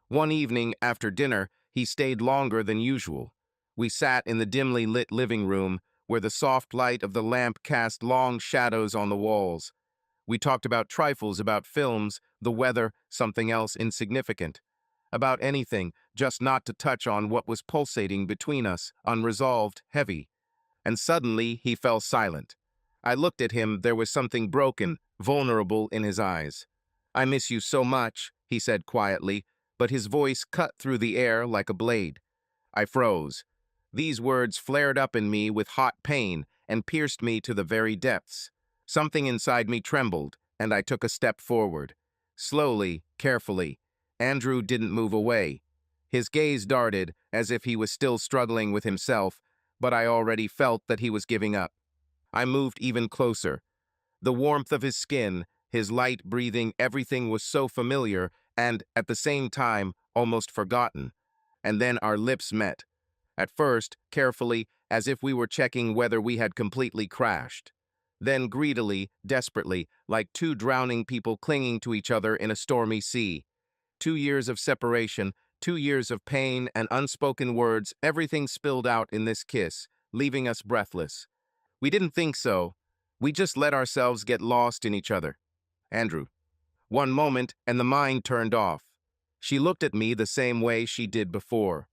One evening, after dinner, he stayed longer than usual. We sat in the dimly lit living room, where the soft light of the lamp cast long shadows on the walls. We talked about trifles, about films, the weather, something else insignificant. About anything, just not to touch on what was pulsating between us, unresolved, heavy. And suddenly he fell silent. I looked at him. There was something broken, vulnerable in his eyes. I miss you so much, he said quietly, but his voice cut through the air like a blade. I froze. These words flared up in me with hot pain and pierced me to the very depths. Something inside me trembled, and I took a step forward. Slowly, carefully. Andrew didn't move away. His gaze darted, as if he was still struggling with himself, but I already felt that he was giving up. I moved even closer. The warmth of his skin, his light breathing, everything was so familiar and, at the same time, almost forgotten. And then our lips met. At first, carefully, as if we were checking whether we had completely crashed. Then greedily, desperately, like two drowning people clinging to each other in a stormy sea. 2 years of separation, 2 years of pain and unspoken words, everything spilled out in this kiss, leaving us breathless. We didn't think so. We just let ourselves get lost in each other. Andrew. One moment, and the mind turned off. She looked at me the same way she did before.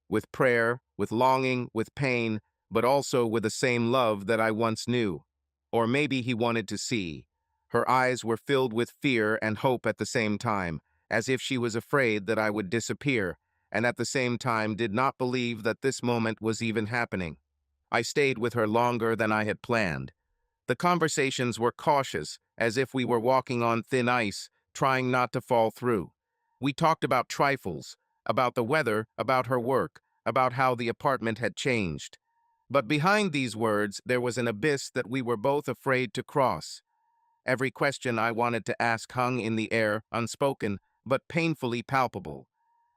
With prayer, with longing, with pain, but also with the same love that I once knew. Or maybe he wanted to see. Her eyes were filled with fear and hope at the same time, as if she was afraid that I would disappear, and at the same time did not believe that this moment was even happening. I stayed with her longer than I had planned. The conversations were cautious, as if we were walking on thin ice, trying not to fall through. We talked about trifles, about the weather, about her work, about how the apartment had changed. But behind these words, there was an abyss that we were both afraid to cross. Every question I wanted to ask hung in the air, unspoken, but painfully palpable.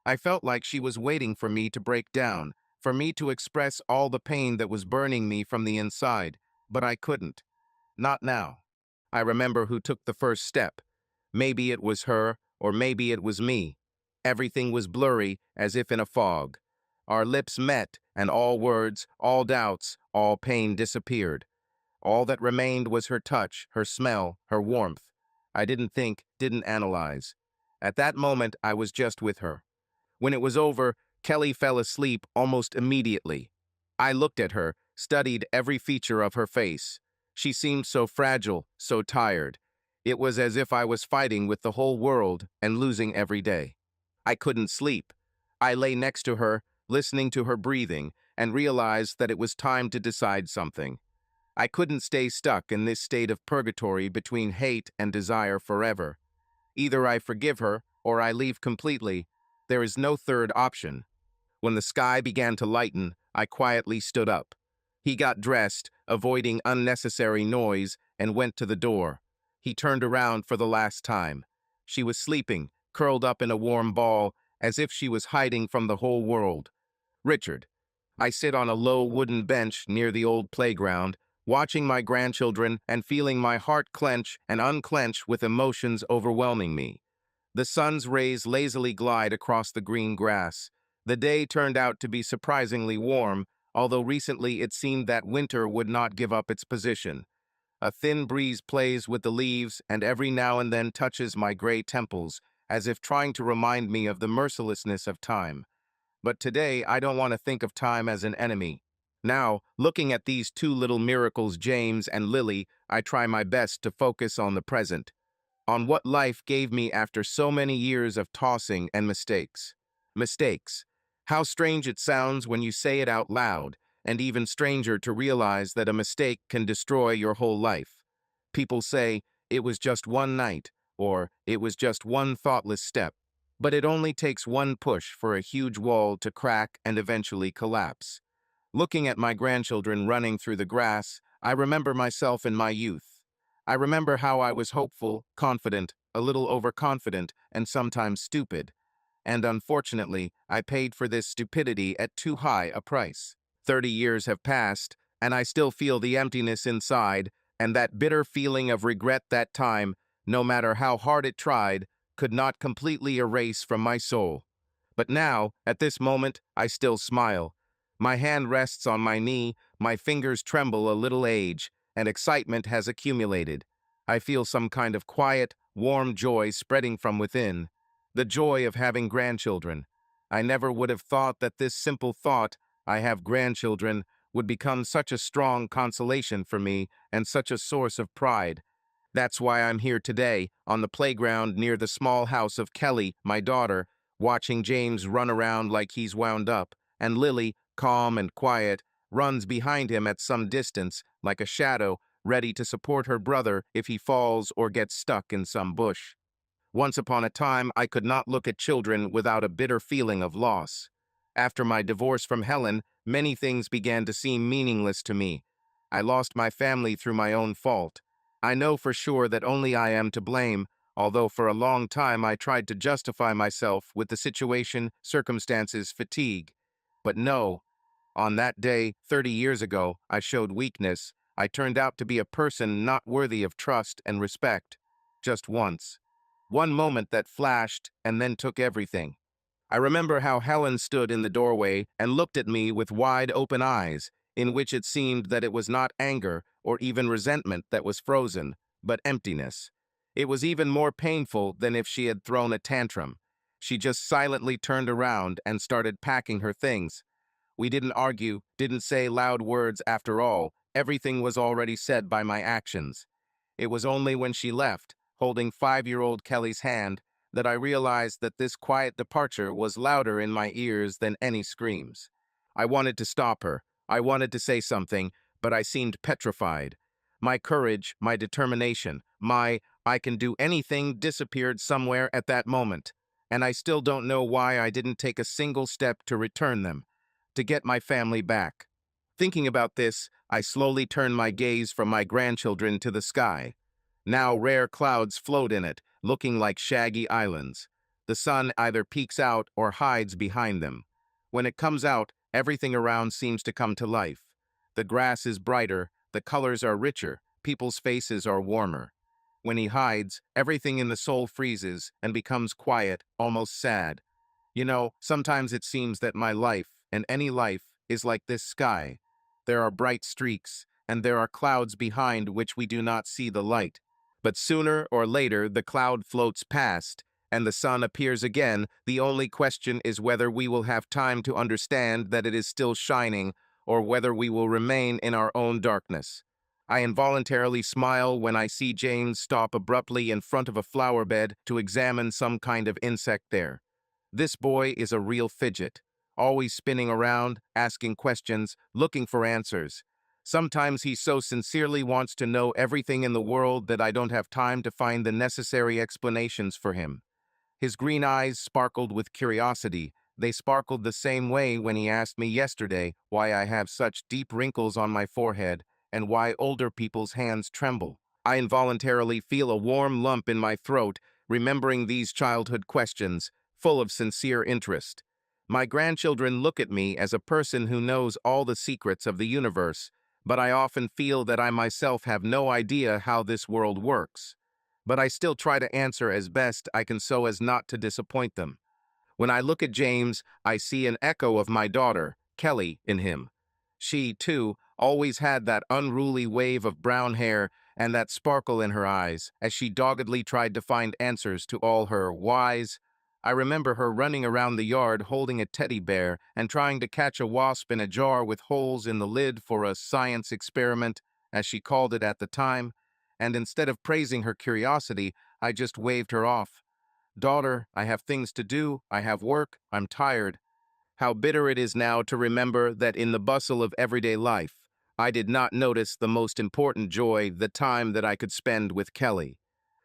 I felt like she was waiting for me to break down, for me to express all the pain that was burning me from the inside, but I couldn't. Not now. I remember who took the first step. Maybe it was her, or maybe it was me. Everything was blurry, as if in a fog. Our lips met, and all words, all doubts, all pain disappeared. All that remained was her touch, her smell, her warmth. I didn't think, didn't analyze. At that moment, I was just with her. When it was over, Kelly fell asleep almost immediately. I looked at her, studied every feature of her face. She seemed so fragile, so tired. It was as if I was fighting with the whole world and losing every day. I couldn't sleep. I lay next to her, listening to her breathing, and realized that it was time to decide something. I couldn't stay stuck in this state of purgatory between hate and desire forever. Either I forgive her, or I leave completely. There is no third option. When the sky began to lighten, I quietly stood up. He got dressed, avoiding unnecessary noise, and went to the door. He turned around for the last time. She was sleeping, curled up in a warm ball, as if she was hiding from the whole world. Richard. I sit on a low wooden bench near the old playground, watching my grandchildren and feeling my heart clench and unclench with emotions overwhelming me. The sun's rays lazily glide across the green grass. The day turned out to be surprisingly warm, although recently it seemed that winter would not give up its position. A thin breeze plays with the leaves and every now and then touches my gray temples, as if trying to remind me of the mercilessness of time. But today, I don't want to think of time as an enemy. Now, looking at these two little miracles, James and Lily, I try my best to focus on the present, on what life gave me after so many years of tossing and mistakes. Mistakes. How strange it sounds when you say it out loud, and even stranger to realize that a mistake can destroy your whole life. People say, it was just one night, or it was just one thoughtless step. But it only takes one push for a huge wall to crack and eventually collapse. Looking at my grandchildren running through the grass, I remember myself in my youth. I remember how I was hopeful, confident, a little overconfident, and sometimes stupid. And unfortunately, I paid for this stupidity at too high a price. 30 years have passed, and I still feel the emptiness inside, and that bitter feeling of regret that time, no matter how hard it tried, could not completely erase from my soul. But now, at this moment, I still smile. My hand rests on my knee, my fingers tremble a little age, and excitement has accumulated. I feel some kind of quiet, warm joy spreading from within. The joy of having grandchildren. I never would have thought that this simple thought, I have grandchildren, would become such a strong consolation for me and such a source of pride. That's why I'm here today, on the playground near the small house of Kelly, my daughter, watching James run around like he's wound up, and Lily, calm and quiet, runs behind him at some distance, like a shadow, ready to support her brother if he falls or gets stuck in some bush. Once upon a time, I could not look at children without a bitter feeling of loss. After my divorce from Helen, many things began to seem meaningless to me. I lost my family through my own fault. I know for sure that only I am to blame, although for a long time I tried to justify myself with the situation, circumstances, fatigue. But no, on that day, 30 years ago, I showed weakness. I turned out to be a person not worthy of trust and respect. Just once. One moment that flashed and then took everything. I remember how Helen stood in the doorway and looked at me with wide open eyes, in which it seemed that it was not anger or even resentment that was frozen, but emptiness. It was even more painful than if she had thrown a tantrum. She just silently turned around and started packing her things. We didn't argue, didn't say loud words after all. Everything was already said by my actions. It was only when she left, holding 5-year-old Kelly's hand, that I realized that this quiet departure was louder in my ears than any screams. I wanted to stop her. I wanted to say something, but I seemed petrified. My courage, my determination, my "I can do anything" disappeared somewhere at that moment, and I still don't know why I didn't take a single step to return them, to get my family back. Thinking about this, I slowly turned my gaze from my grandchildren to the sky. Now rare clouds float in it, looking like shaggy islands. The sun either peeks out or hides behind them. When it comes out, everything around seems to come to life. The grass is brighter, the colors are richer, people's faces are warmer. When he hides, everything in the soul freezes and becomes quiet, almost sad. You know, sometimes it seems that my life, and any life, is like this sky. There are bright streaks, and there are clouds behind which we do not see the light. But sooner or later the cloud floats past, and the sun appears again. The only question is whether we will have time to understand that it is still shining, or whether we will remain in our own darkness. I involuntarily smile when I see James stop abruptly in front of a flower bed to examine some kind of insect there. This boy is a real fidget, always spinning around, asking questions, looking for answers. Sometimes he so sincerely wants to know everything in the world that I don't have time to find the necessary explanations for him. His green eyes sparkled with curiosity. They sparkled the same way when he asked me yesterday why I have such deep wrinkles on my forehead and why older people's hands tremble. I involuntarily feel a warm lump in my throat, remembering these childhood questions, full of sincere interest. My grandchildren look at me as a person who knows all the secrets of the universe, but I often feel that I myself have no idea how this world works. But I still try to answer as best I can so as not to disappoint them. When I look at James, I see an echo of my daughter, Kelly, in him. She, too, always had that unruly wave of brown hair and that sparkle in her eyes as she doggedly tried to find answers to all her whys. I remember her running around the yard holding a teddy bear and trying to catch a wasp in a jar with holes in the lid for a science experiment, as she called it at the time, and instead of praising her curiosity, I just waved her off. Daughter, I have things to do, I have work, I'm tired. How bitter it is now to remember that in the bustle of everyday life, I did not notice the most important joy, the time that I could spend with Kelly.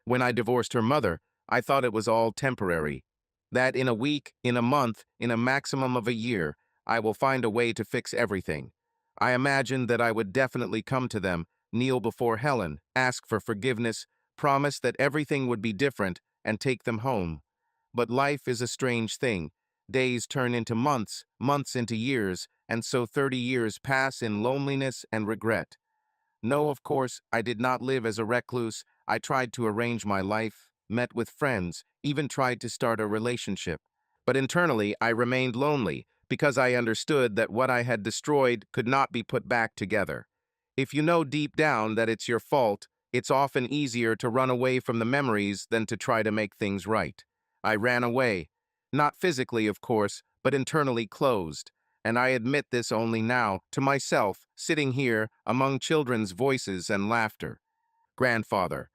When I divorced her mother, I thought it was all temporary. That in a week, in a month, in a maximum of a year, I will find a way to fix everything. I imagined that I would definitely come to them, kneel before Helen, ask for forgiveness, promise that everything would be different, and take them home. But life is a strange thing. Days turn into months, months into years, and so 30 years pass in loneliness and regret. No, of course, I did not live as a recluse. I tried to arrange my life, met with friends, even tried to start a relationship. But internally, I remained lonely because I understood that what I had destroyed could not be put back together. If you know deep down that it's your fault, it's often easier to run away from the memories than to try to make things right. I ran away. Not physically, of course, but internally closed. And I admit this only now, to myself, sitting here among children's voices and laughter. Grandfather.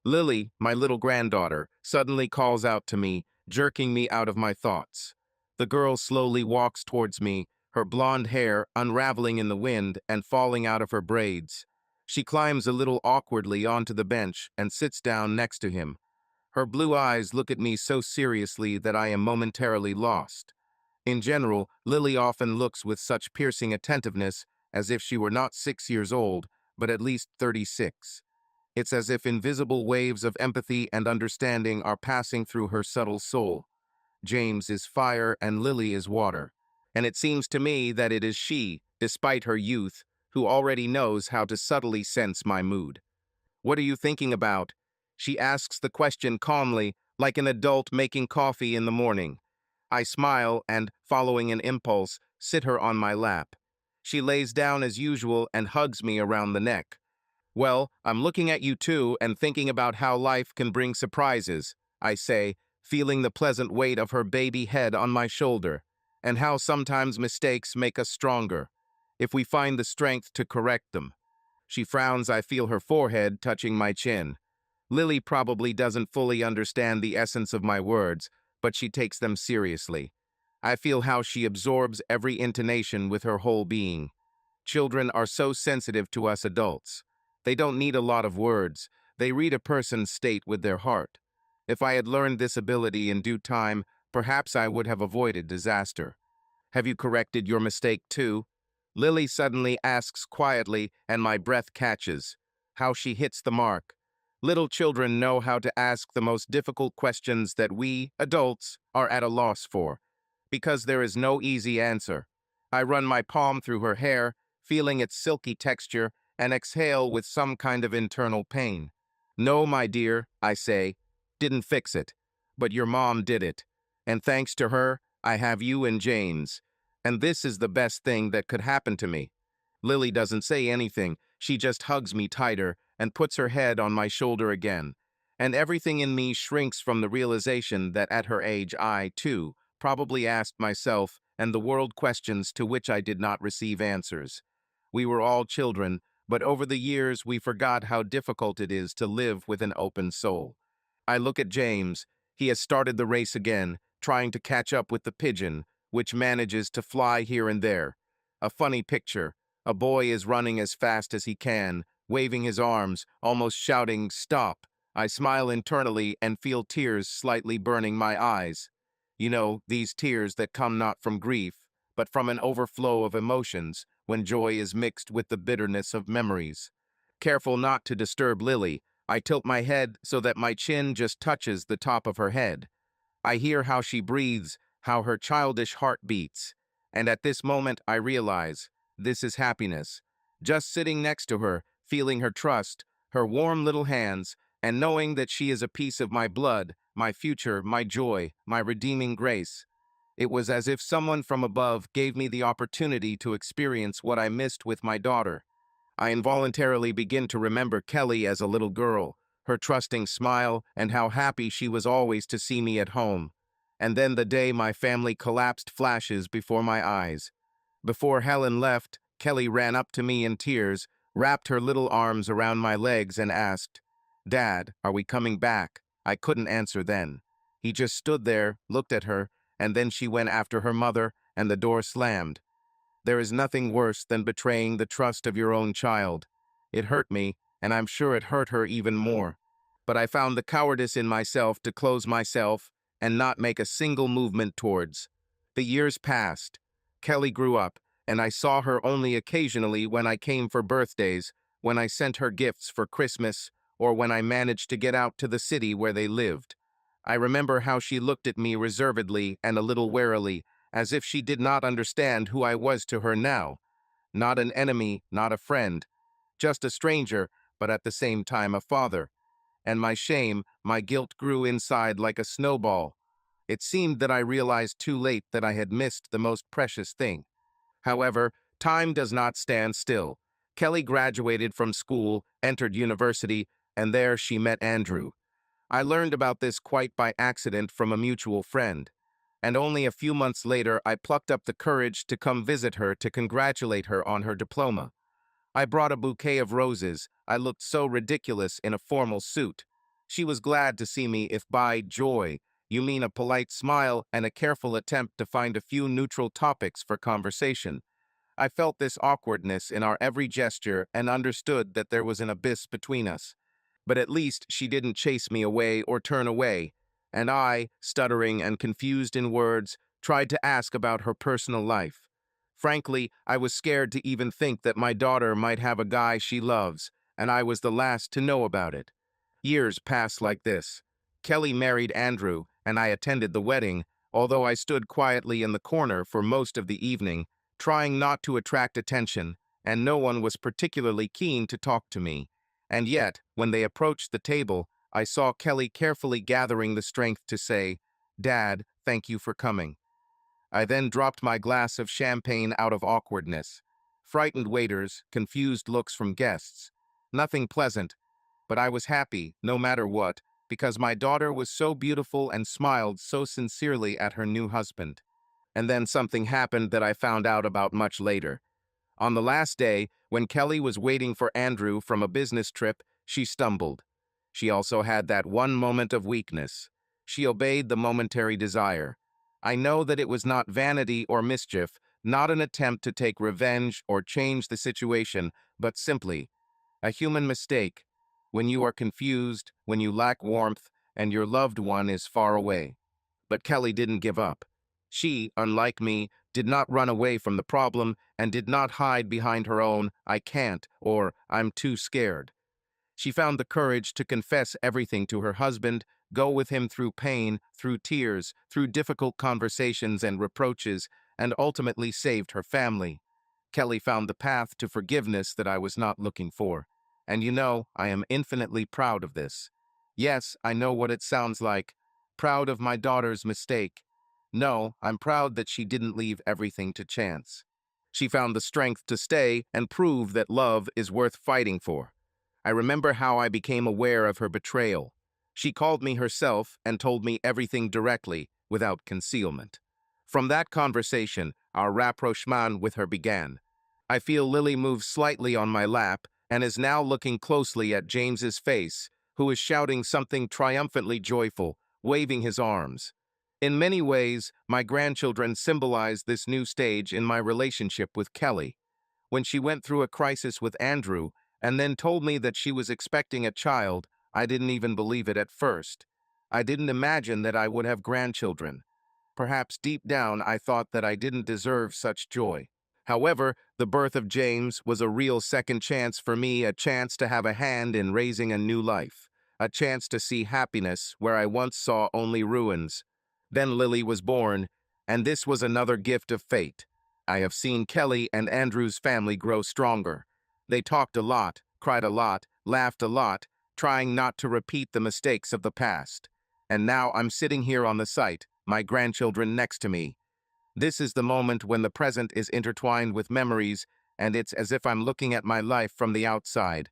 Lily, my little granddaughter, suddenly calls out to me, jerking me out of my thoughts. The girl slowly walks towards me, her blonde hair unraveling in the wind and falling out of her braids. She climbs a little awkwardly onto the bench and sits down next to him. Her blue eyes look at me so seriously that I am momentarily lost. In general, Lily often looks with such piercing attentiveness as if she were not 6 years old, but at least 36. It's as if invisible waves of empathy and understanding are passing through her subtle soul. James is fire and Lily is water. And it seems to me that it is she, despite her youth, who already knows how to subtly sense my mood. What are you thinking about? She asks the question calmly, like an adult making coffee in the morning. I smile and, following an impulse, sit her on my lap. She lays down as usual and hugs me around the neck. Well, I'm looking at you too and thinking about how life can bring surprises, I say, feeling the pleasant weight of her baby head on my shoulder, and how sometimes mistakes make us stronger, if we find the strength to correct them. She frowns. I feel her forehead touching my chin. Lily probably doesn't fully understand the essence of my words, but she takes them seriously. I feel how she absorbs every intonation with her whole being. Children are so sensitive to us adults. They don't need a lot of words. They read a person's state with their heart. If I had learned this ability in due time, perhaps I would have avoided disaster. Have you corrected your mistake too? Lily suddenly asks quietly, and my breath catches. How she hits the mark. Little children know how to ask the most difficult questions that we, adults, are at a loss for, because there is no easy answer. I run my palm through her hair, feeling its silky texture, and exhale with some kind of internal pain. No, my dear, I say, didn't fix it, but your mom did it. And thanks to her, I have you and James. And this is the best thing that could happen to me. Lily doesn't say anything. She just hugs me tighter and puts her head on my shoulder again. And everything in me shrinks from the realization that at her age I, too, probably asked myself and the world questions to which I did not receive answers. We were all children, but over the years we forgot how difficult it is to live with an open soul. I look at James. He has started the race again, trying to catch up with the pigeon, which manages to fly here and there. A funny picture. A boy is running as fast as he can, waving his arms, almost shouting, "Stop!" I smile internally and feel tears slightly burning my eyes. You know, these tears that come not from grief, but from an overflow of emotions, when joy is mixed with the bitterness of memories. Careful not to disturb Lily, I tilt my head so that my chin just touches the top of her head. I hear how she breathes, how her childish heart beats. And at this moment I realize, this is happiness. Just sitting next to her, feeling her trust, her warm little hands, and knowing that she is a piece of my blood, my future, my joy, my redeeming grace. It was as if someone from above gave me the opportunity to experience what I missed with my daughter. I involuntarily begin to remember Kelly as a little girl, her trusting smile, and how happy she was always to see me at home. And then the day my family collapsed flashes before my eyes. Before Helen left, Kelly ran up to me in tears, wrapped her little arms around my legs and asked, "Dad, are we coming back?" I couldn't answer then. He just stood there, looked at her, and then she went after her mother, and the door slammed. There is nothing worse than betraying the trust of your own child. It hurt me, and I'm sure it hurt her even more. But I found the cowardice in myself to close myself and not make a single movement towards. The years passed. Kelly grew up, and I saw her only occasionally when I came for birthdays, when I sent her gifts for Christmas, or when I managed to get out to the city where they lived. I remember how she looked at me reservedly and a little warily, as if she did not understand who I was to her now. Not an enemy, not a friend, just a stranger, but at the same time a father. And my shame, my guilt grew inside like a snowball. It seemed that I realized too late that I had missed the most precious thing. However, time does not stand still. Kelly graduated from school, entered university, and there she met Andrew. I learned about this quite by accident from a mutual friend. And only a few months later I plucked up the courage to come visit her to congratulate her on her diploma. I brought a bouquet of roses. I looked so ridiculous in a formal suit. She was glad to see me if by joy you mean a polite smile and a careful attempt to find a few neutral topics for conversation. I felt this awkwardness in our every gesture and understood that there was an abyss between us. But at least she didn't chase me away or turn away, and I, stuttering and confused in words, tried to ask about her personal life. Frankly, I was scared to even think that my daughter might have a guy she loves, and I was the last to know about it. Years passed like this. Kelly married Andrew, and I attended the wedding, although I stood quietly in the corner for most of the evening, trying not to attract attention, and no one was particularly keen to talk to me. And yet, when they approached the table, I saw Kelly carefully gathering the strength to say, "Dad, thank you for coming." I then dropped my glass of champagne out of awkwardness. Frightened waiters, confused looks from guests. Nothing pleasant, but I was happy, no matter what, because my daughter was so beautiful and smiled so sincerely at her new husband. And then something happened that I found out about much later. On the last day, when Kelly was waiting for Andrew from a business trip, she stumbled. She also had that one moment of weakness. She obeyed the momentary desire. I know that it was not vanity or mischief, not an attempt to take revenge or change the situation, but simply a human mistake, when you are confused, when you lack warmth, and your loved one is far away. But Kelly didn't give up. She, unlike me, did not run away from the problem and did not hide behind her own "I can't" or "I'm too scared." She found the courage to confess everything to her husband, go with him through pain, through tears, through difficult conversations and reproaches, and ultimately saved her family. Kelly found the path to forgiveness that I was not looking for. And you know, I am infinitely proud of this. Yes, I know what it sounds like. Proud of my daughter's mistake. No, I'm proud that she didn't leave everything to chance. She found the strength to stay and prove that love is worth fighting for. I remember how I became aware of her betrayal. She called me herself and told me everything directly, without concealment. From that conversation, our rapprochement with her began. I feel Lily move slightly on my lap and is now looking closely at James's face, who is shouting something triumphantly joyful, waving his arms. In many ways, my grandchildren symbolize this new stage in my relationship with Kelly. When she went through a crisis with Andrew and then told me that she was expecting a child, I didn't even believe it at first. I didn't imagine that I would have grandchildren. Perhaps deep down I thought that I didn't deserve such joy. However, the birth of James was a real second chance for me, a chance to have a hand in raising a new life, a chance to see happiness where I once saw only ruins. Then Lily was born, and this was another gift of fate. I have seen Kelly and Andrew's family grow stronger. They talked a lot, cried a lot, laughed a lot, trying not to repeat the mistakes of the past. And now I'm sitting here on the site, my grandchildren next to me. This is the moment when the present is intertwined with memories, and it's as if I'm looking at my life from the outside.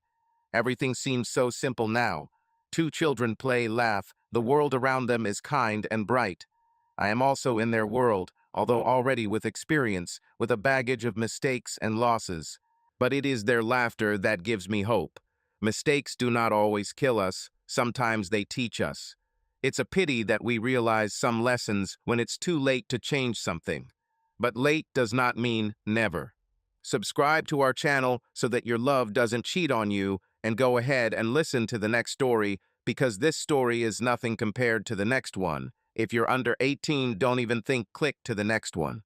Everything seems so simple now. Two children play, laugh, the world around them is kind and bright. I am also in their world, although already with experience, with a baggage of mistakes and losses. But it is their laughter that gives me hope. Mistakes do not always kill us, sometimes they teach us. It's a pity that we realize some lessons when it's too late to change something. But late does not mean never. Subscribe to our channel so that your love doesn't cheat on you, and go ahead and listen to the next story, because this story is nothing compared to the next one. If you're under 18, don't even think click to the next one.